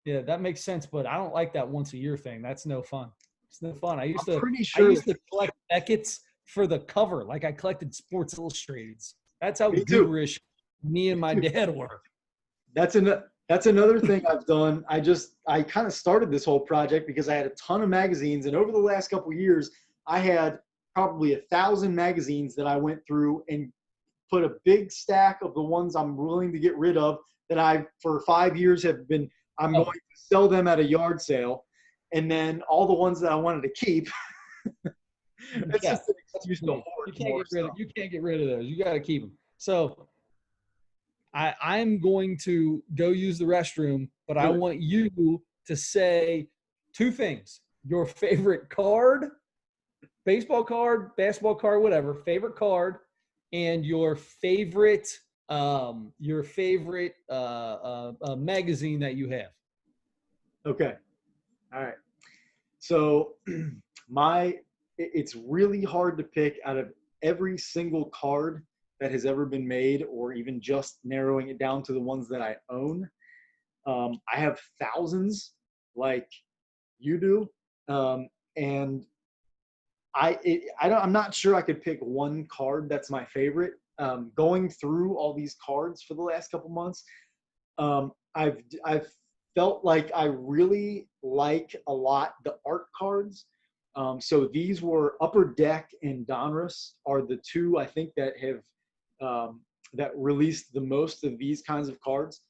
Yeah, that makes sense. But I don't like that once a year thing. That's no fun. It's no fun.
I'm pretty
I
sure.
used to collect Beckett's for the cover, like I collected Sports Illustrateds. That's how
Me too.
gooberish me and my
Me too.
dad were.
That's another thing I've done. I kind of started this whole project because I had a ton of magazines, and over the last couple of years, I had probably 1,000 magazines that I went through and put a big stack of the ones I'm willing to get rid of that I, for 5 years, I'm going to sell them at a yard sale, and then all the ones that I wanted to keep. It's
Yeah,
just an excuse to hoard more stuff.
You can't get rid of those. You got to keep them. So I'm going to go use the restroom, but I
Good.
want you to say two things: your favorite card, baseball card, basketball card, whatever, favorite card, and your favorite magazine that you have.
Okay. All right. So it's really hard to pick out of every single card that has ever been made, or even just narrowing it down to the ones that I own. I have thousands like you do. And I'm not sure I could pick one card that's my favorite. Going through all these cards for the last couple months, I've felt like I really like a lot the art cards. So these were Upper Deck and Donruss are the two I think that have that released the most of these kinds of cards.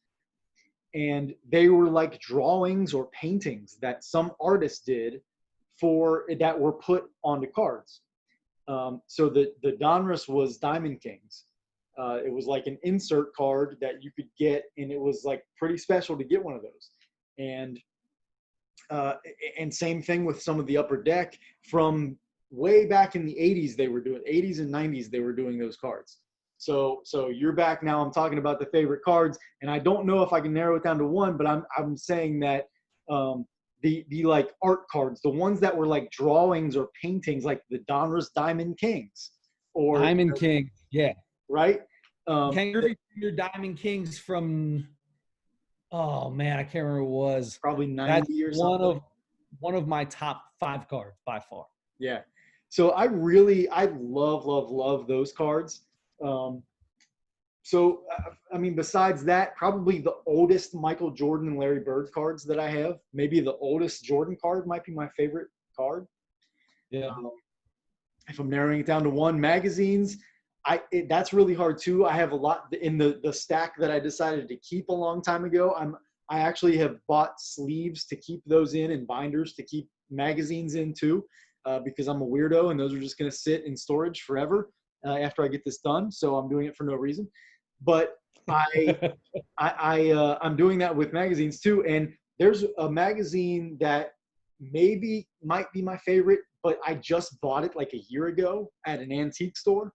And they were like drawings or paintings that some artist did that were put onto cards. So the Donruss was Diamond Kings. It was like an insert card that you could get, and it was like pretty special to get one of those. And same thing with some of the Upper Deck from way back in the 80s. They were doing 80s and 90s. They were doing those cards. So you're back now. I'm talking about the favorite cards, and I don't know if I can narrow it down to one, but I'm saying that the like art cards, the ones that were like drawings or paintings, like the Donruss Diamond Kings, or
Diamond King, yeah.
right.
Ken Griffey Jr. Diamond Kings from, oh man, I can't remember what it was.
Probably 90
That's
or something.
one of my top 5 cards by far.
Yeah. So I love those cards. I mean, besides that, probably the oldest Michael Jordan and Larry Bird cards that I have. Maybe the oldest Jordan card might be my favorite card.
Yeah.
If I'm narrowing it down to one, magazines, that's really hard too. I have a lot in the stack that I decided to keep a long time ago. I actually have bought sleeves to keep those in and binders to keep magazines in too, because I'm a weirdo and those are just going to sit in storage forever after I get this done. So I'm doing it for no reason. But I'm doing that with magazines too. And there's a magazine that maybe might be my favorite, but I just bought it like a year ago at an antique store.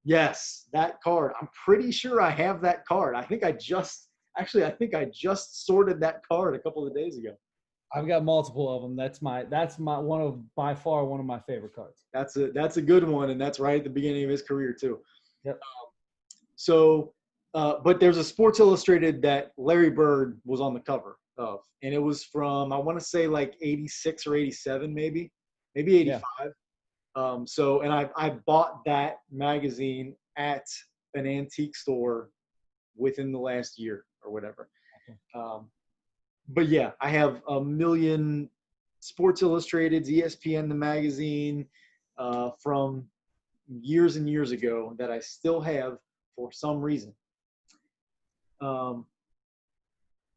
Yes, that card. I'm pretty sure I have that card. I think I just sorted that card a couple of days ago.
I've got multiple of them. That's my by far one of my favorite cards.
That's a good one, and that's right at the beginning of his career too.
Yep.
But there's a Sports Illustrated that Larry Bird was on the cover of, and it was from, I want to say like 86 or 87, maybe 85. Yeah. And I bought that magazine at an antique store within the last year or whatever. Okay. But yeah, I have a million Sports Illustrateds, ESPN, the magazine, from years and years ago that I still have for some reason.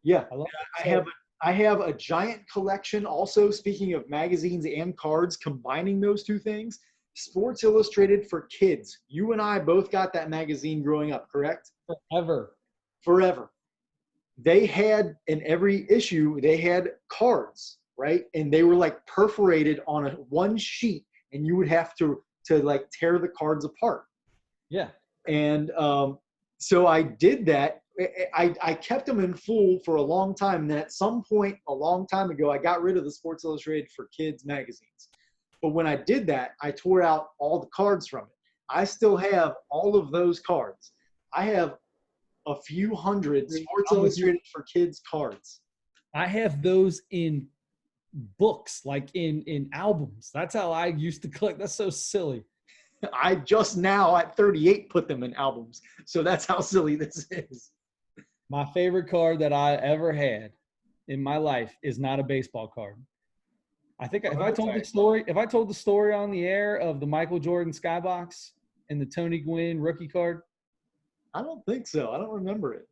Yeah, I have a giant collection. Also, speaking of magazines and cards, combining those two things, Sports Illustrated for kids. You and I both got that magazine growing up, correct? Forever. They had, in every issue, they had cards, right? And they were like perforated on one sheet, and you would have to like tear the cards apart.
Yeah.
And so I did that. I kept them in full for a long time. And then at some point a long time ago, I got rid of the Sports Illustrated for Kids magazines. But when I did that, I tore out all the cards from it. I still have all of those cards. I have a few hundred Sports Illustrated for Kids cards.
I have those in books, like in albums. That's how I used to collect. That's so silly.
I just now at 38 put them in albums. So that's how silly this is.
My favorite card that I ever had in my life is not a baseball card. I think if I told the story on the air of the Michael Jordan Skybox and the Tony Gwynn rookie card.
I don't think so. I don't remember it.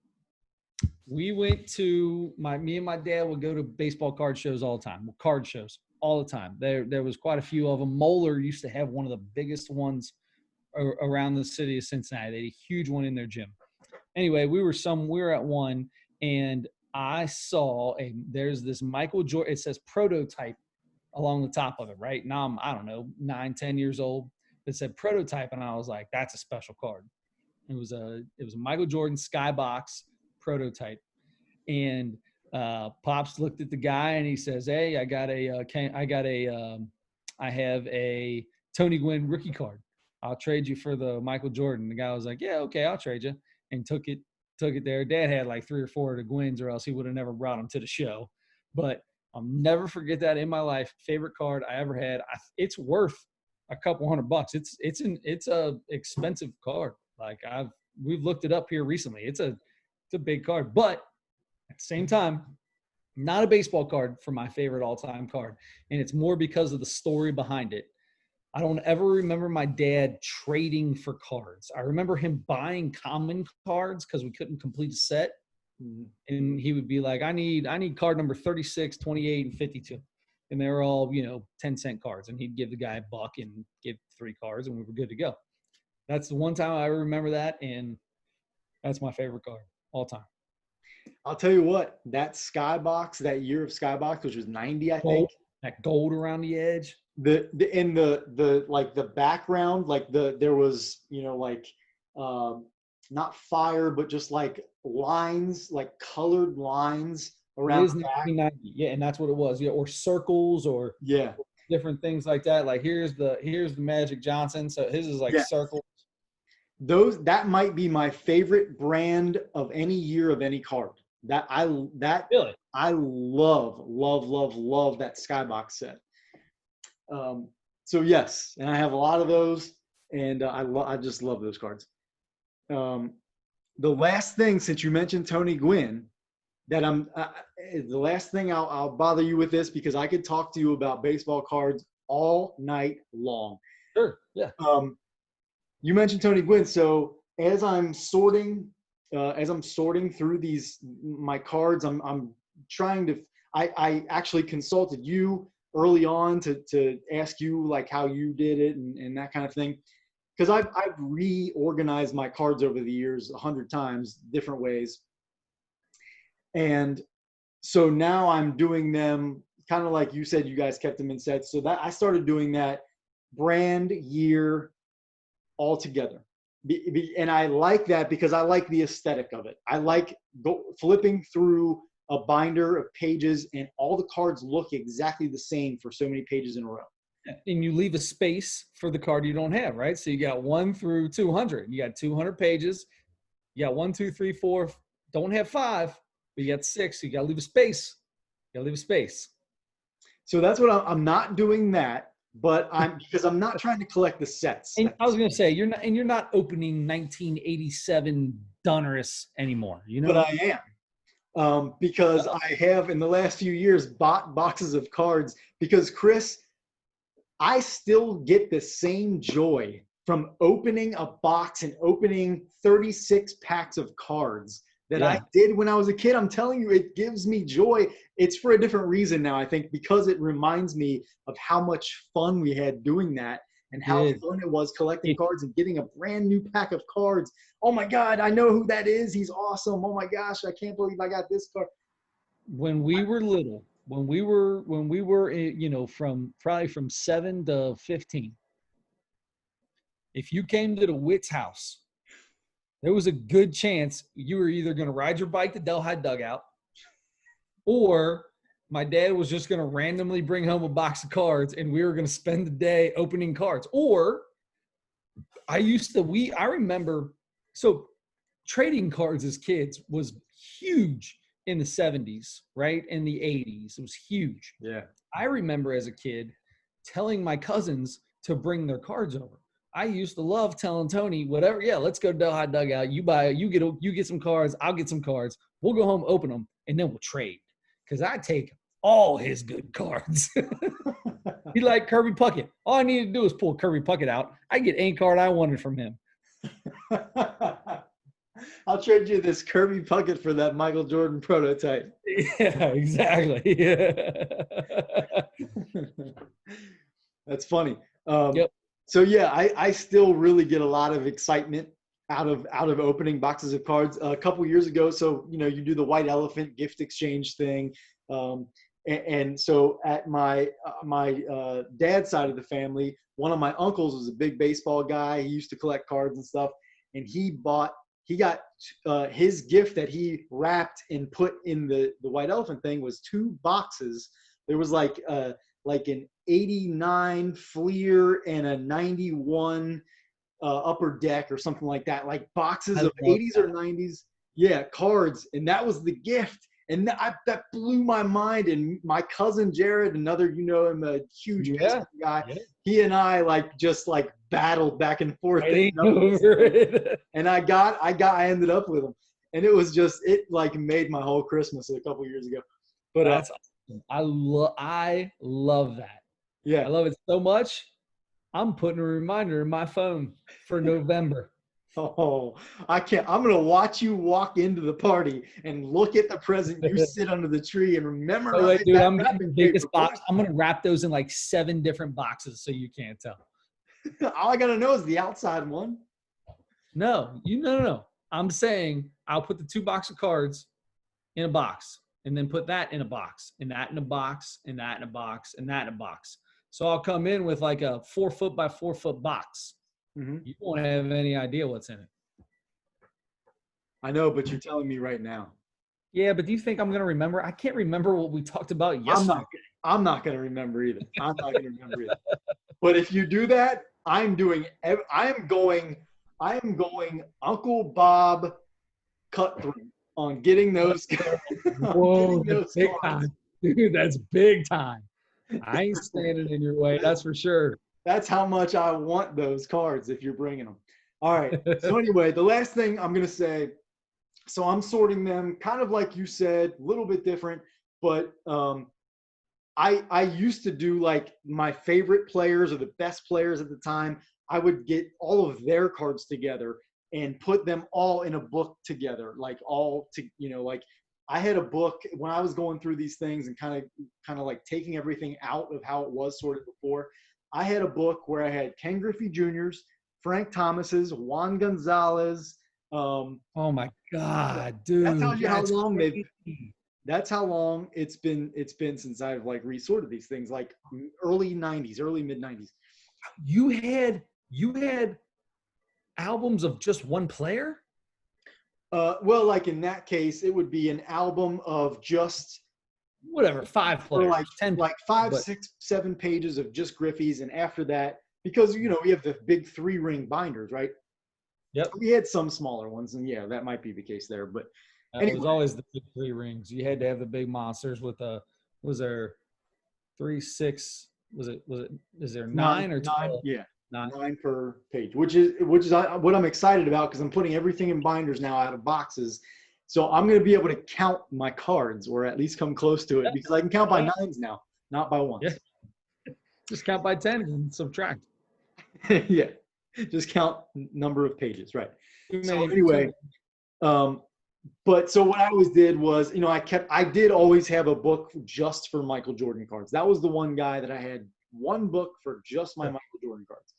We went to me and my dad would go to baseball card shows all the time. Card shows all the time. There was quite a few of them. Moeller used to have one of the biggest ones around the city of Cincinnati. They had a huge one in their gym. Anyway, we were at one, and I saw there's this Michael Jordan. It says prototype along the top of it, right? Now I don't know, 9, 10 years old. It said prototype, and I was like, that's a special card. It was a Michael Jordan Skybox prototype, and Pops looked at the guy and he says, "Hey, I have a Tony Gwynn rookie card. I'll trade you for the Michael Jordan." The guy was like, "Yeah, okay, I'll trade you," and took it there. Dad had like 3 or 4 of the Gwynns, or else he would have never brought them to the show. But I'll never forget that in my life. Favorite card I ever had. It's worth a couple $100. It's a expensive card. Like we've looked it up here recently. It's a big card, but at the same time, not a baseball card for my favorite all-time card. And it's more because of the story behind it. I don't ever remember my dad trading for cards. I remember him buying common cards because we couldn't complete a set. And he would be like, I need card number 36, 28, and 52. And they were all, 10-cent cards. And he'd give the guy $1 and give 3 cards, and we were good to go. That's the one time I remember that, and that's my favorite card all time.
I'll tell you what, that Skybox, that year of Skybox, which was 90, I think.
That gold around the edge.
The like the background, like there was, not fire, but just like lines, like colored lines around the back.
Yeah, and that's what it was. Yeah, or circles or different things like that. Like here's the Magic Johnson. So his is like circles.
that might be my favorite brand of any year of any card.
Really?
I love that Skybox set. So yes, and I have a lot of those, and I just love those cards. The last thing, since you mentioned Tony Gwynn, that the last thing I'll bother you with this, because I could talk to you about baseball cards all night long.
Sure. Yeah.
You mentioned Tony Gwynn, so as I'm sorting through my cards, I'm trying to. I actually consulted you early on to ask you like how you did it and that kind of thing, because I've reorganized my cards over the years 100 times, different ways, and so now I'm doing them kind of like you said. You guys kept them in sets, so that I started doing that brand, year, all together. And I like that because I like the aesthetic of it. I like flipping through a binder of pages and all the cards look exactly the same for so many pages in a row.
And you leave a space for the card you don't have, right? So you got 1 through 200. You got 200 pages. You got 1, 2, 3, 4. Don't have 5, but you got 6. So you got to leave a space. You got to leave a space.
So that's what I'm not doing that, but because I'm not trying to collect the sets.
And I was going to say, you're not opening 1987 Donruss anymore, you know?
But I am. Because I have in the last few years bought boxes of cards, because Chris, I still get the same joy from opening a box and opening 36 packs of cards that I did when I was a kid. I'm telling you, it gives me joy. It's for a different reason now, I think, because it reminds me of how much fun we had doing that and how fun it was collecting cards and getting a brand new pack of cards. Oh my God, I know who that is. He's awesome. Oh my gosh, I can't believe I got this card.
When we were little, when we were, you know, from 7 to 15, if you came to the Witt's house, there was a good chance you were either going to ride your bike to Delhi Dugout, or my dad was just going to randomly bring home a box of cards and we were going to spend the day opening cards. Or I remember, so trading cards as kids was huge in the 70s, right? In the 80s, it was huge.
Yeah.
I remember as a kid telling my cousins to bring their cards over. I used to love telling Tony, whatever, let's go to Delhi Dugout. You get some cards, I'll get some cards. We'll go home, open them, and then we'll trade. Because I take all his good cards. He like Kirby Puckett. All I needed to do was pull Kirby Puckett out. I get any card I wanted from him.
I'll trade you this Kirby Puckett for that Michael Jordan prototype.
Yeah, exactly.
That's funny. So yeah, I still really get a lot of excitement out of opening boxes of cards. A couple years ago, so you know, you do the white elephant gift exchange thing, and so at my dad's side of the family, one of my uncles was a big baseball guy. He used to collect cards and stuff, and he got his gift that he wrapped and put in the white elephant thing was 2 boxes. There was like an 89 Fleer and a 91 upper deck or something like that, like boxes of 80s or 90s cards, and that was the gift. And that blew my mind. And my cousin Jared, another, you know him, a huge baseball guy, he and I just battled back and forth. And I ended up with him, and it was just, it made my whole Christmas a couple years ago. But
that's awesome. I love that.
Yeah,
I love it so much. I'm putting a reminder in my phone for November.
Oh, I can't. I'm going to watch you walk into the party and look at the present. You sit under the tree and remember.
Oh, wait, dude, I'm getting the biggest box. I'm going to wrap those in 7 different boxes so you can't tell.
All I got to know is the outside one.
No. I'm saying I'll put the 2 box of cards in a box and then put that in a box and that in a box and that in a box and that in a box. So I'll come in with a 4 foot by 4 foot box. Mm-hmm. You won't have any idea what's in it.
I know, but you're telling me right now.
Yeah, but do you think I'm going to remember? I can't remember what we talked about yesterday.
I'm not going to remember either. But if you do that, I'm going I am going Uncle Bob cut through on getting those. On
Whoa,
getting
that's
those
big
cards.
time. Dude, that's big time. I ain't standing in your way, that's for sure.
That's how much I want those cards if you're bringing them. All right. So anyway, the last thing I'm going to say, so I'm sorting them kind of like you said, a little bit different, but I used to do like my favorite players or the best players at the time. I would get all of their cards together and put them all in a book together, like all to, like I had a book when I was going through these things and kind of like taking everything out of how it was sorted before. I had a book where I had Ken Griffey Jr.'s, Frank Thomas's, Juan Gonzalez.
Oh my God,
That
dude.
tells you how long that's how long it's been since I've like resorted these things, like early 90s, early mid 90s.
You had albums of just one player?
Well, like in that case, it would be an album of just
Whatever, 5
or
players,
like
10
like 5,
but
6, 7 pages of just Griffey's, and after that, because we have the big 3-ring binders, right?
yep.
We had some smaller ones, and yeah, that might be the case there. But
That was
anyway,
always the big 3 rings. You had to have the big monsters with was there 3, 6, is there 9 or 12?
yeah,
9.
9 per page, which is what I'm excited about because I'm putting everything in binders now out of boxes. So I'm going to be able to count my cards, or at least come close to it, because I can count by nines now, not by ones.
Yeah. Just count by 10 and subtract.
Yeah, just count number of pages, right?
Too
So
many.
anyway, but so what I always did was, I did always have a book just for Michael Jordan cards. That was the one guy that I had one book for just my Michael Jordan cards.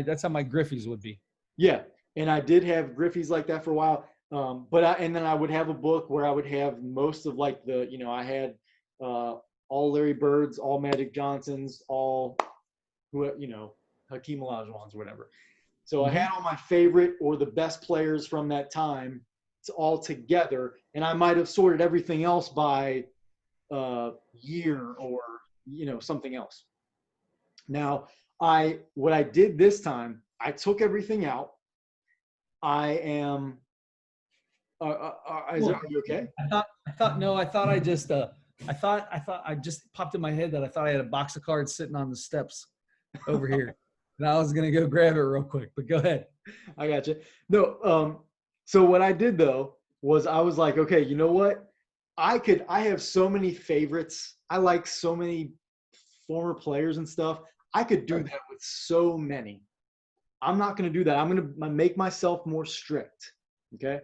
That's how my Griffies would be.
Yeah, and I did have Griffey's like that for a while. And then I would have a book where I would have most of like I had all Larry Birds, all Magic Johnsons, all Hakeem Olajuwons or whatever. So I had all my favorite or the best players from that time all together, and I might have sorted everything else by year or something else. Now, what I did this time, I took everything out. I am. Are you okay?
I thought I just popped in my head that I thought I had a box of cards sitting on the steps over here. And I was gonna go grab it real quick, but go ahead.
I got you. No, so what I did though was I was like, okay, you know what? I have so many favorites. I like so many former players and stuff. I could do that with so many. I'm not going to do that. I'm going to make myself more strict. Okay.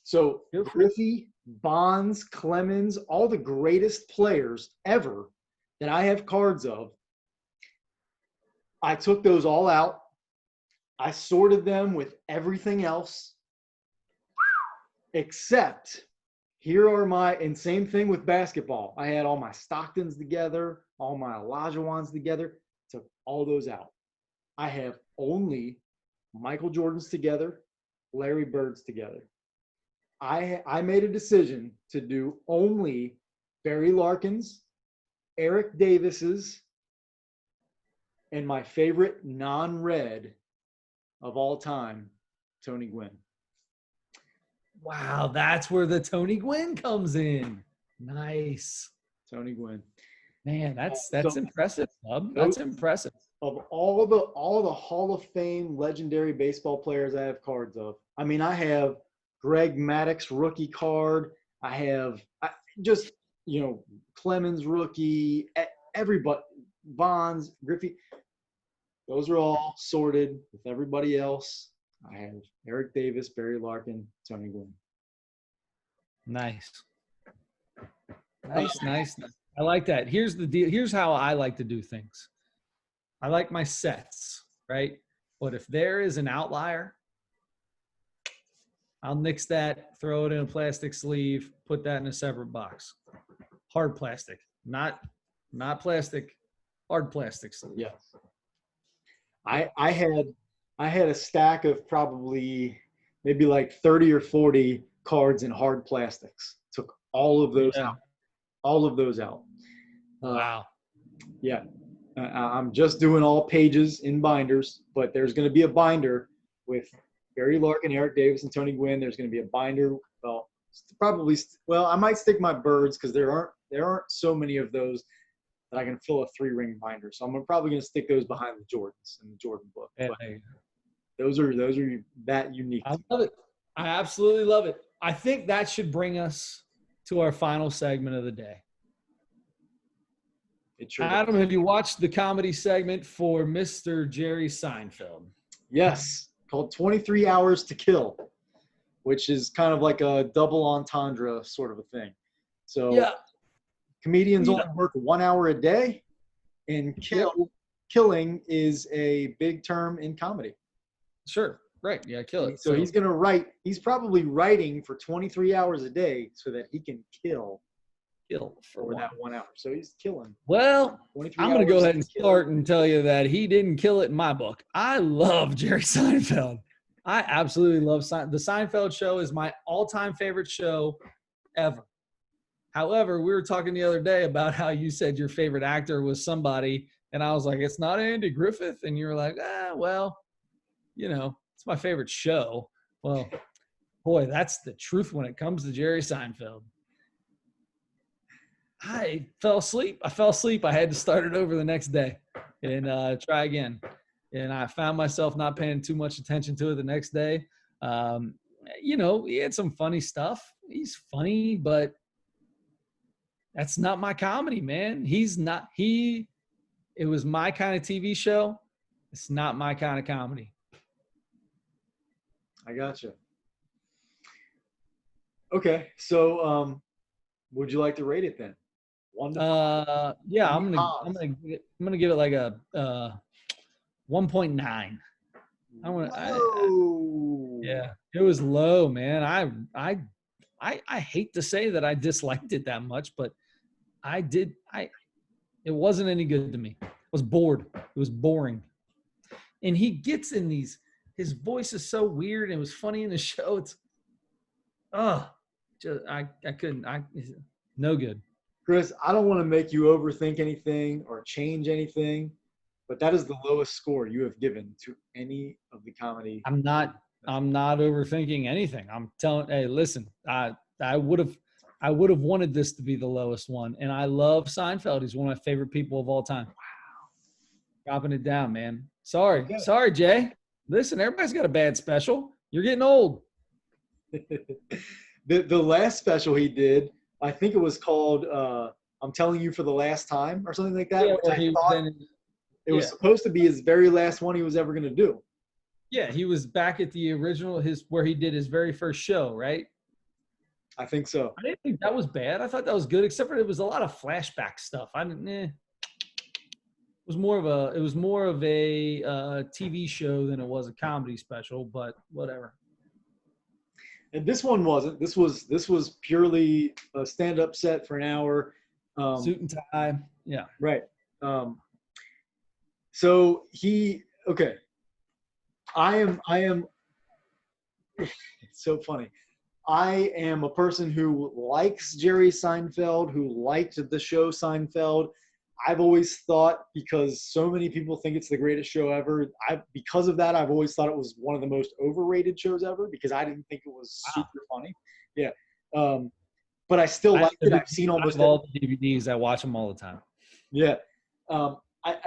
So Griffey, Bonds, Clemens, all the greatest players ever that I have cards of, I took those all out. I sorted them with everything else, except here are and same thing with basketball. I had all my Stocktons together, all my Olajuwons together, took all those out. I have only Michael Jordan's together, Larry Bird's together. I made a decision to do only Barry Larkin's, Eric Davis's, and my favorite non-red of all time, Tony Gwynn.
Wow, that's where the Tony Gwynn comes in. Nice.
Tony Gwynn.
Man, that's impressive, Bub. That's impressive.
Of all the Hall of Fame legendary baseball players I have cards of. I mean, I have Greg Maddux rookie card. I have just Clemens rookie. Everybody, Bonds, Griffey. Those are all sorted with everybody else. I have Eric Davis, Barry Larkin, Tony Gwynn.
Nice. Nice. I like that. Here's the deal. Here's how I like to do things. I like my sets, right? But if there is an outlier, I'll nix that, throw it in a plastic sleeve, put that in a separate box. Hard plastic, not plastic, hard plastic sleeve.
Yes. I had a stack of probably maybe like 30 or 40 cards in hard plastics. Took all of those out. All of those out.
Wow.
Yeah. I'm just doing all pages in binders, but there's going to be a binder with Gary Larkin, Eric Davis, and Tony Gwynn. There's going to be a binder. Well, I might stick my birds because there aren't so many of those that I can fill a 3-ring binder. So I'm probably going to stick those behind the Jordans in the Jordan book.
Yeah,
those are that unique.
I love it. I absolutely love it. I think that should bring us to our final segment of the day. Adam, have you watched the comedy segment for Mr. Jerry Seinfeld?
Yes, called 23 Hours to Kill, which is kind of like a double entendre sort of a thing. So yeah. Comedians only work 1 hour a day, and killing is a big term in comedy.
Sure. Right. Yeah, kill it.
So he's going to write. He's probably writing for 23 hours a day so that he can kill for that 1 hour. So he's killing.
Well, I'm going to go ahead and start and tell you that he didn't kill it in my book. I love Jerry Seinfeld. I absolutely love the Seinfeld show is my all-time favorite show ever. However, we were talking the other day about how you said your favorite actor was somebody, and I was like, it's not Andy Griffith. And you were like, well, it's my favorite show. Well, boy, that's the truth when it comes to Jerry Seinfeld. I fell asleep. I had to start it over the next day and try again. And I found myself not paying too much attention to it the next day. He had some funny stuff. He's funny, but that's not my comedy, man. It was my kind of TV show. It's not my kind of comedy.
I gotcha. Okay, so would you like to rate it then? 1 to 5?
Yeah, I'm gonna give it like a 1.9. Yeah, it was low, man. I hate to say that I disliked it that much, but it wasn't any good to me. I was bored. It was boring. And he gets in his voice is so weird and it was funny in the show. I couldn't, no good.
Chris, I don't want to make you overthink anything or change anything, but that is the lowest score you have given to any of the comedy.
I'm not overthinking anything. I'm telling, hey, listen, I would have wanted this to be the lowest one. And I love Seinfeld. He's one of my favorite people of all time. Wow. Dropping it down, man. Sorry, Jay. Listen, everybody's got a bad special. You're getting old.
The last special he did, I think it was called I'm Telling You for the Last Time or something like that. Yeah, it was supposed to be his very last one he was ever going to do.
Yeah, he was back at the original, where he did his very first show, right?
I think so.
I didn't think that was bad. I thought that was good, except for it was a lot of flashback stuff. It was more of a TV show than it was a comedy special, but whatever.
And this one wasn't. This was purely a stand-up set for an hour.
Suit and tie. Yeah.
Right. So I am. It's so funny. I am a person who likes Jerry Seinfeld, who liked the show Seinfeld. I've always thought, because so many people think it's the greatest show ever, because of that, I've always thought it was one of the most overrated shows ever because I didn't think it was super funny. Yeah. But I still like it. I've seen almost
all the DVDs. I watch them all the time.
Yeah. I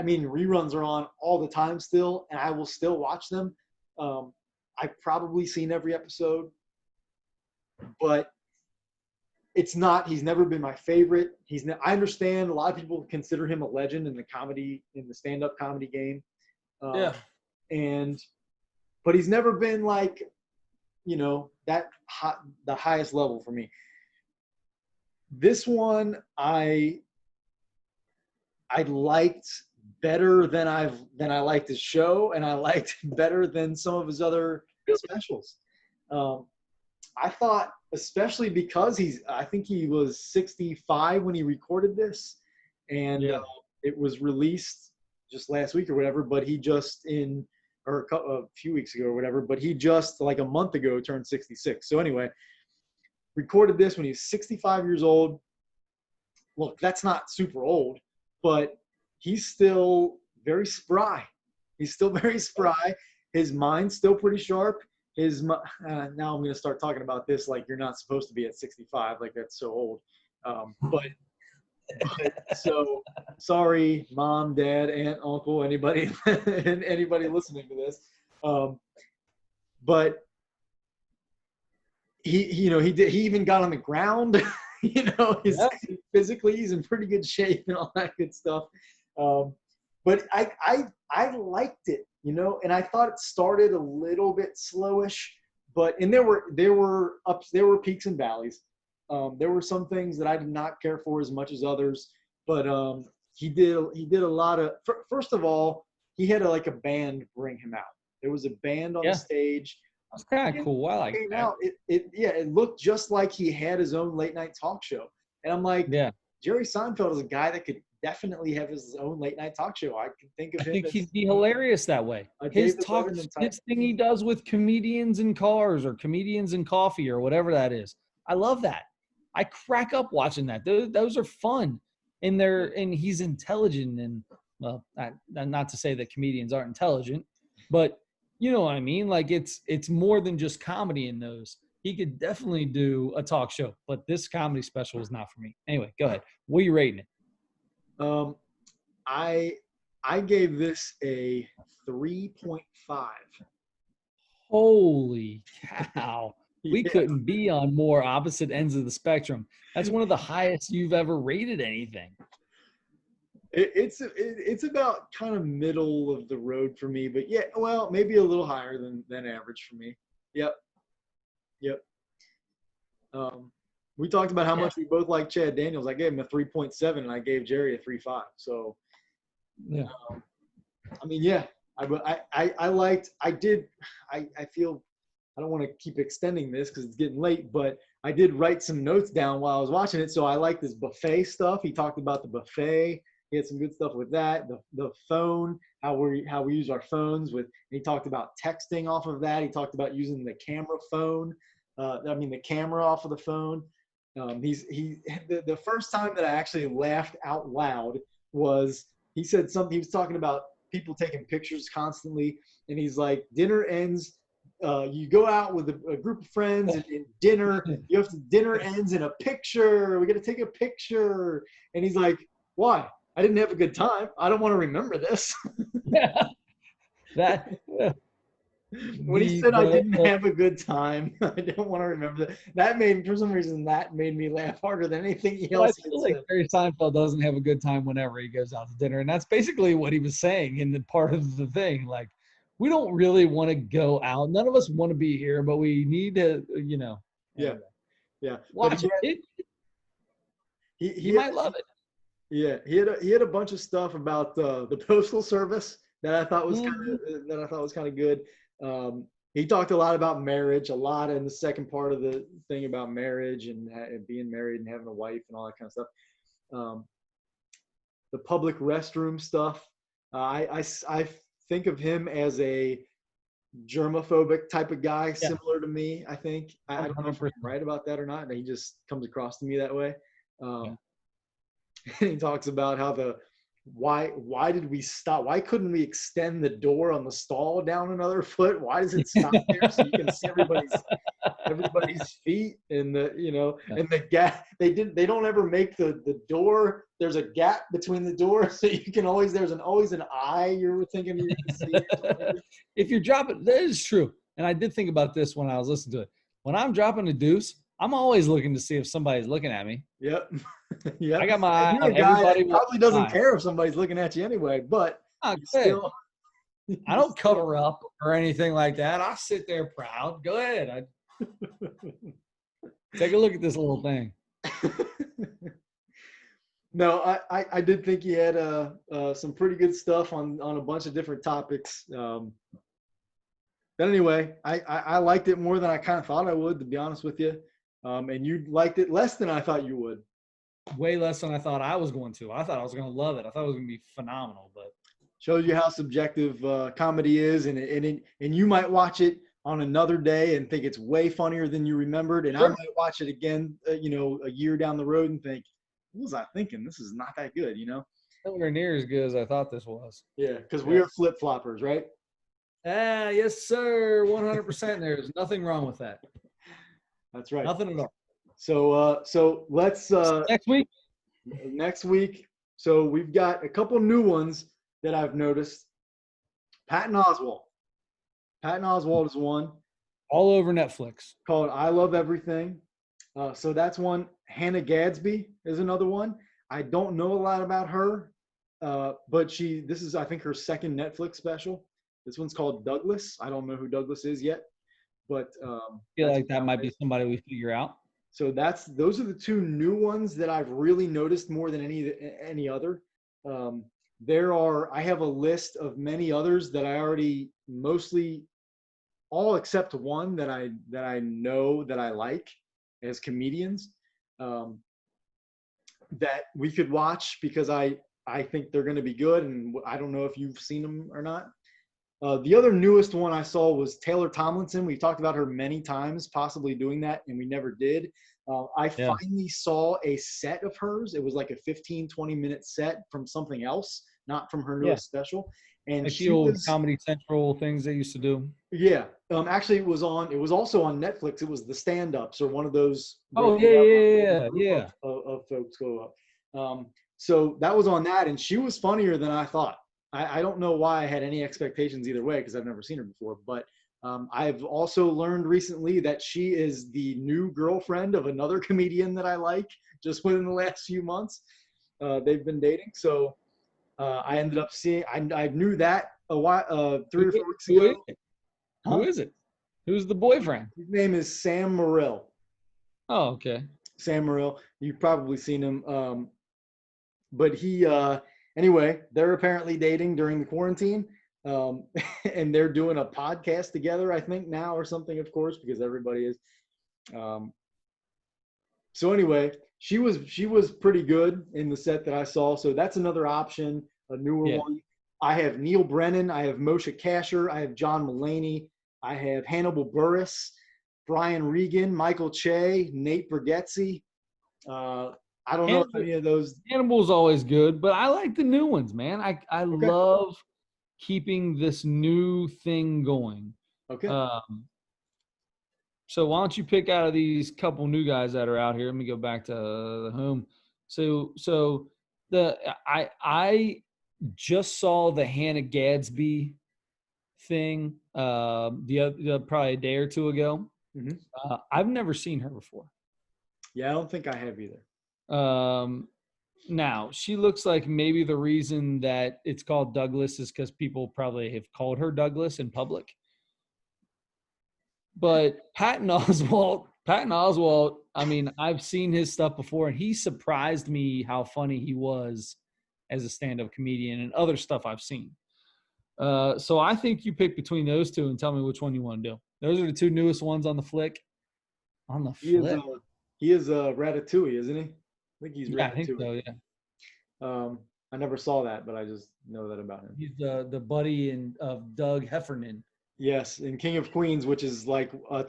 mean, reruns are on all the time still, and I will still watch them. I've probably seen every episode, but he's never been my favorite. I understand a lot of people consider him a legend in the stand-up comedy game.
Yeah.
But he's never been like, the highest level for me. This one I liked better than I liked his show, and I liked better than some of his other specials. I thought, especially because I think he was 65 when he recorded this, and it was released just last week or whatever, but he just a few weeks ago or whatever, but he just like a month ago turned 66. So anyway, recorded this when he's 65 years old. Look, that's not super old, but he's still very spry. He's still very spry. His mind's still pretty sharp. now I'm going to start talking about this like you're not supposed to be at 65, like that's so old. But so sorry, mom, dad, aunt, uncle, anybody, anybody listening to this. But he even got on the ground. Physically he's in pretty good shape and all that good stuff. But I liked it, and I thought it started a little bit slowish, and there were peaks and valleys. There were some things that I did not care for as much as others, but he did a lot of. First of all, he had a band bring him out. There was a band on the stage.
That's kind of cool. I like that.
It looked just like he had his own late night talk show, and I'm like, Jerry Seinfeld is a guy that could definitely have his own late night talk show. I could think of him.
I think he'd be hilarious that way. His thing he does with comedians in cars or comedians in coffee or whatever that is. I love that. I crack up watching that. Those are fun, and he's intelligent. And well, not to say that comedians aren't intelligent, but you know what I mean. Like it's more than just comedy in those. He could definitely do a talk show, but this comedy special is not for me. Anyway, go ahead. What are you rating it?
I gave this a 3.5.
Holy cow. We couldn't be on more opposite ends of the spectrum. That's one of the highest you've ever rated anything.
It's about kind of middle of the road for me, but maybe a little higher than average for me. Yep. We talked about how much we both like Chad Daniels. I gave him a 3.7 and I gave Jerry a 3.5. So I feel I don't want to keep extending this because it's getting late, but I did write some notes down while I was watching it. So I like this buffet stuff. He talked about the buffet. He had some good stuff with that. The phone, how we use our phones with. He talked about texting off of that. He talked about using the camera phone. The camera off of the phone. The first time that I actually laughed out loud was he said something. He was talking about people taking pictures constantly, and he's like, dinner ends. You go out with a group of friends and dinner. Dinner ends in a picture. We got to take a picture, and he's like, "Why? I didn't have a good time. I don't want to remember this." When he said I didn't have a good time, I don't want to remember that. For some reason, that made me laugh harder than anything else.
I feel like Jerry Seinfeld doesn't have a good time whenever he goes out to dinner, and that's basically what he was saying in the part of the thing. Like, we don't really want to go out. None of us want to be here, but we need to,
Yeah.
Watch it. He might love it.
Yeah, he had a bunch of stuff about the postal service that I thought was kind of good. He talked a lot about marriage, a lot in the second part of the thing about marriage and being married and having a wife and all that kind of stuff. The public restroom stuff. I think of him as a germophobic type of guy, similar to me. I think I don't know if I'm right about that or not. And he just comes across to me that way. He talks about how why did we stop? Why couldn't we extend the door on the stall down another foot? Why does it stop there so you can see everybody's feet and and the gap? They don't ever make the door. There's a gap between the door, so you can always an eye you're thinking you can see.
If you're dropping, that is true. And I did think about this when I was listening to it. When I'm dropping a deuce, I'm always looking to see if somebody's looking at me.
Yep. Yeah.
I got my eye on everybody.
Probably doesn't care if somebody's looking at you anyway, but still.
I don't cover up or anything like that. I sit there proud. Go ahead. Take a look at this little thing.
No, I did think he had some pretty good stuff on a bunch of different topics. But anyway, I liked it more than I kind of thought I would, to be honest with you. And you liked it less than I thought you would.
Way less than I thought I was going to. I thought I was going to love it. I thought it was going to be phenomenal. But
shows you how subjective comedy is, and you might watch it on another day and think it's way funnier than you remembered, and I might watch it again, a year down the road and think, what was I thinking? This is not that good,
Nowhere near as good as I thought this was.
Yeah, because we are flip-floppers, right?
Yes, sir. 100%. There's nothing wrong with that.
That's right.
Nothing at all.
So let's
Next week.
next week. So we've got a couple new ones that I've noticed. Patton Oswalt. Patton Oswalt is one
All over Netflix.
called I Love Everything. So that's one. Hannah Gadsby is another one. I don't know a lot about her, but this is, I think, her second Netflix special. This one's called Douglas. I don't know who Douglas is yet, but
I feel like that might be somebody we figure out.
So those are the two new ones that I've really noticed more than any other. I have a list of many others that I already mostly all except one that I know that I like as comedians, that we could watch because I think they're going to be good, and I don't know if you've seen them or not. The other newest one I saw was Taylor Tomlinson. We talked about her many times, possibly doing that, and we never did. I finally saw a set of hers. It was like a 15, 20-minute set from something else, not from her newest special. And
like
she
the old
was
Comedy Central things they used to do.
Yeah. Actually, it was also on Netflix. It was the stand-ups, or one of those.
Oh, yeah.
Of folks go up. So that was on that, and she was funnier than I thought. I don't know why I had any expectations either way, because I've never seen her before. But I've also learned recently that she is the new girlfriend of another comedian that I like, just within the last few months. They've been dating. So I ended up seeing, I knew that a while, 3 or 4 weeks ago.
Who is it? Who's the boyfriend?
His name is Sam Morril.
Oh, okay.
Sam Morril. You've probably seen him. But anyway, they're apparently dating during the quarantine. And they're doing a podcast together, I think now, or something, of course, because everybody is. So anyway, she was pretty good in the set that I saw. So that's another option, a newer one. I have Neil Brennan. I have Moshe Kasher. I have John Mulaney. I have Hannibal Buress, Brian Regan, Michael Che, Nate Bargatze. I don't know if any of those.
Hannibal's always good, but I like the new ones, man. I love keeping this new thing going.
Okay.
So why don't you pick out of these couple new guys that are out here? Let me go back to the home. I just saw the Hannah Gadsby thing probably a day or two ago.
Mm-hmm.
I've never seen her before.
Yeah, I don't think I have either.
Now, she looks like maybe the reason that it's called Douglas is because people probably have called her Douglas in public. But Patton Oswalt, I mean, I've seen his stuff before, and he surprised me how funny he was as a stand-up comedian and other stuff I've seen. So I think you pick between those two and tell me which one you want to do. Those are the two newest ones on the flick.
He is Ratatouille, isn't he? I think he's Ratatouille.
I think so, yeah.
I never saw that, but I just know that about him.
He's the buddy of Doug Heffernan.
Yes, in King of Queens, which is like a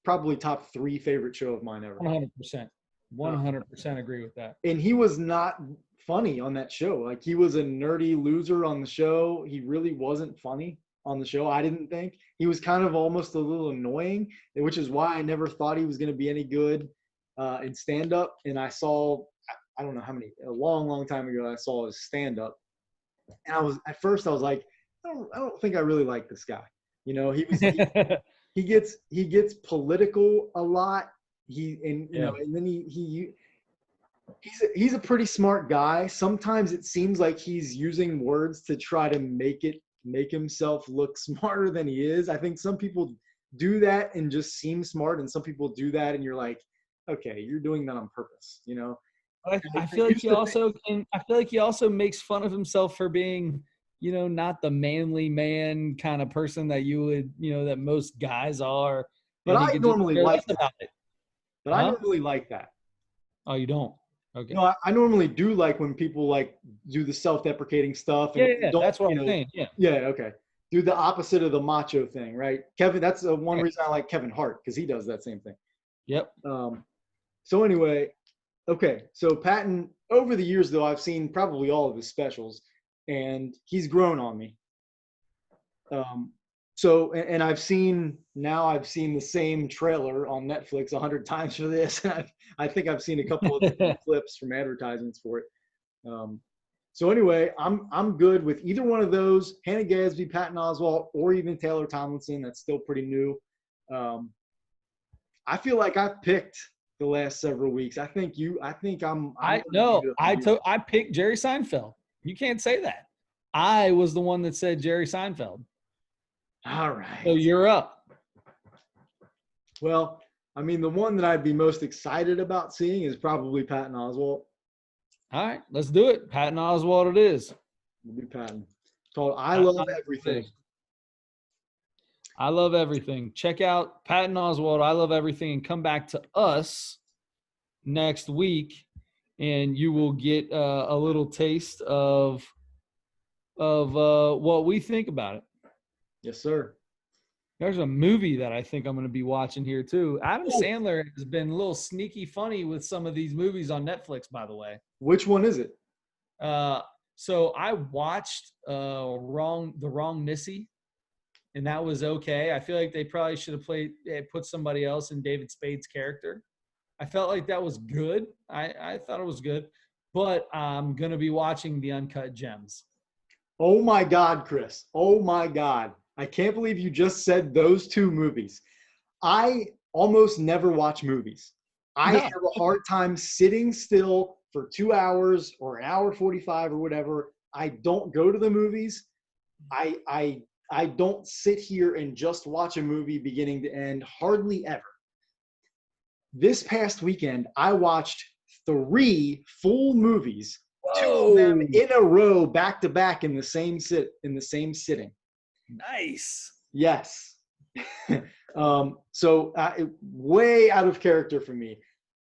probably top 3 favorite show of mine ever.
100%. 100% agree with that.
And he was not funny on that show. Like, he was a nerdy loser on the show. He really wasn't funny on the show, I didn't think. He was kind of almost a little annoying, which is why I never thought he was going to be any good in stand-up. And I saw, I don't know how many, a long, long time ago, I saw his stand-up. And at first I was like, I don't think I really like this guy. You know, he gets political a lot. And then he's a pretty smart guy. Sometimes it seems like he's using words to try to make himself look smarter than he is. I think some people do that and just seem smart, and some people do that and you're like, okay, you're doing that on purpose, you know.
I feel like he also makes fun of himself for being, you know, not the manly man kind of person that you would, you know, that most guys are.
But I normally like that. But I normally like that.
Oh, you don't? Okay.
No, I normally do like when people like do the self-deprecating stuff. And
that's what I'm saying. Yeah.
Yeah. Okay. Do the opposite of the macho thing, right? Kevin, that's one reason I like Kevin Hart, because he does that same thing.
Yep.
So anyway, okay. So Patton, over the years though, I've seen probably all of his specials, and he's grown on me. And I've seen the same trailer on Netflix 100 times for this. And I think I've seen a couple of clips from advertisements for it. So anyway, I'm good with either one of those: Hannah Gadsby, Patton Oswalt, or even Taylor Tomlinson. That's still pretty new. I feel like I've picked the last several weeks. I think I'm
I picked Jerry Seinfeld. You can't say that. I was the one that said Jerry Seinfeld.
All right.
So you're up.
Well, I mean, the one that I'd be most excited about seeing is probably Patton Oswalt.
All right, let's do it. Patton Oswalt it is.
It'll be Patton. It's called I Love Everything.
I Love Everything. Check out Patton Oswalt, I Love Everything, and come back to us next week, and you will get a little taste of what we think about it.
Yes, sir.
There's a movie that I think I'm going to be watching here too. Adam Sandler has been a little sneaky funny with some of these movies on Netflix, by the way.
Which one is it?
So I watched The Wrong Missy, and that was okay. I feel like they probably should have put somebody else in David Spade's character. I felt like that was good. I thought it was good, but I'm going to be watching The Uncut Gems.
Oh my God, Chris. Oh my God. I can't believe you just said those two movies. I almost never watch movies. I have a hard time sitting still for 2 hours or an hour 45 or whatever. I don't go to the movies. I don't sit here and just watch a movie beginning to end, hardly ever. This past weekend, I watched 3 full movies, 2 of them in a row, back to back in the same sitting.
Nice.
Yes. So way out of character for me.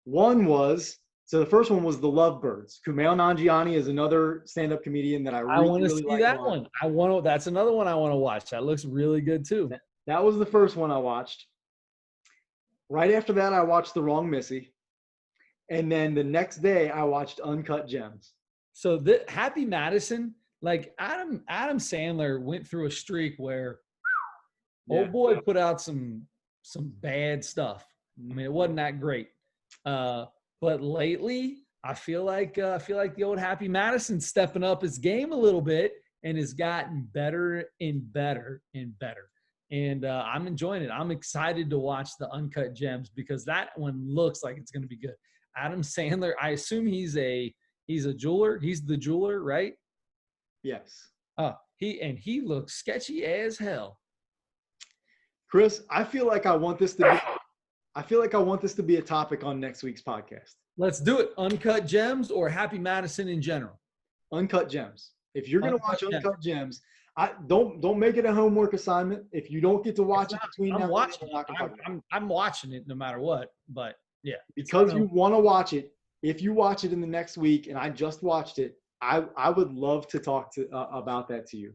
The first one was The Lovebirds. Kumail Nanjiani is another stand-up comedian that I want to see like
that one. That's another one I want to watch. That looks really good too.
That was the first one I watched. Right after that, I watched The Wrong Missy. And then the next day, I watched Uncut Gems.
So Happy Madison, like Adam Sandler went through a streak where old boy put out some bad stuff. I mean, it wasn't that great. But lately, I feel like the old Happy Madison's stepping up his game a little bit and has gotten better and better and better. And I'm enjoying it. I'm excited to watch the Uncut Gems because that one looks like it's going to be good. Adam Sandler, I assume he's a jeweler. He's the jeweler, right?
Yes.
He looks sketchy as hell.
Chris, I feel like I want this to be a topic on next week's podcast.
Let's do it. Uncut Gems or Happy Madison in general?
Uncut Gems. If you're going to watch Uncut Gems, don't make it a homework assignment. If you don't get to watch it between now and then,
I'm watching it no matter what. But yeah,
because you want to watch it. If you watch it in the next week, and I just watched it, I would love to talk about that to you.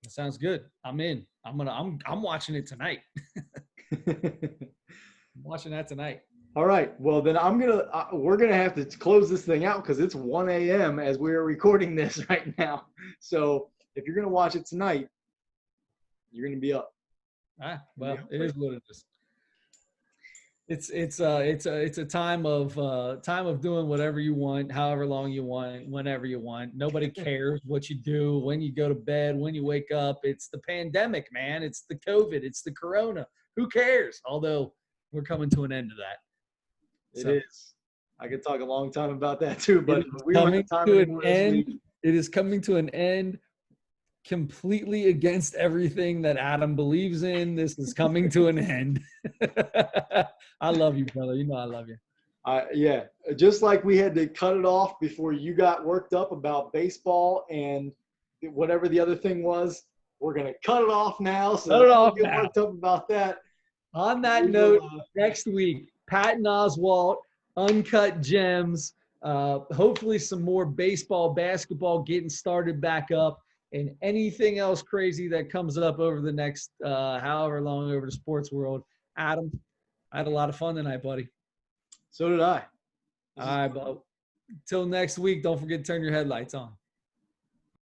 That sounds good. I'm in. I'm watching it tonight. I'm watching that tonight.
All right. Well, then we're gonna have to close this thing out because it's 1 a.m. as we are recording this right now. So if you're gonna watch it tonight, you're gonna be up.
Well, it is what it is. It's a time of doing whatever you want, however long you want, whenever you want. Nobody cares what you do, when you go to bed, when you wake up. It's the pandemic, man. It's the COVID. It's the corona. Who cares? Although we're coming to an end of that.
It is. I could talk a long time about that too, but
it is coming to an end completely against everything that Adam believes in. This is coming to an end. I love you, brother. You know I love you.
Yeah, just like we had to cut it off before you got worked up about baseball and whatever the other thing was, we're going to cut it off now. So get worked up about that.
On that note, next week, Patton Oswalt, Uncut Gems, hopefully some more baseball, basketball getting started back up, and anything else crazy that comes up over the next however long over the sports world. Adam, I had a lot of fun tonight, buddy.
So did I.
All right, bud. Till next week, don't forget to turn your headlights on.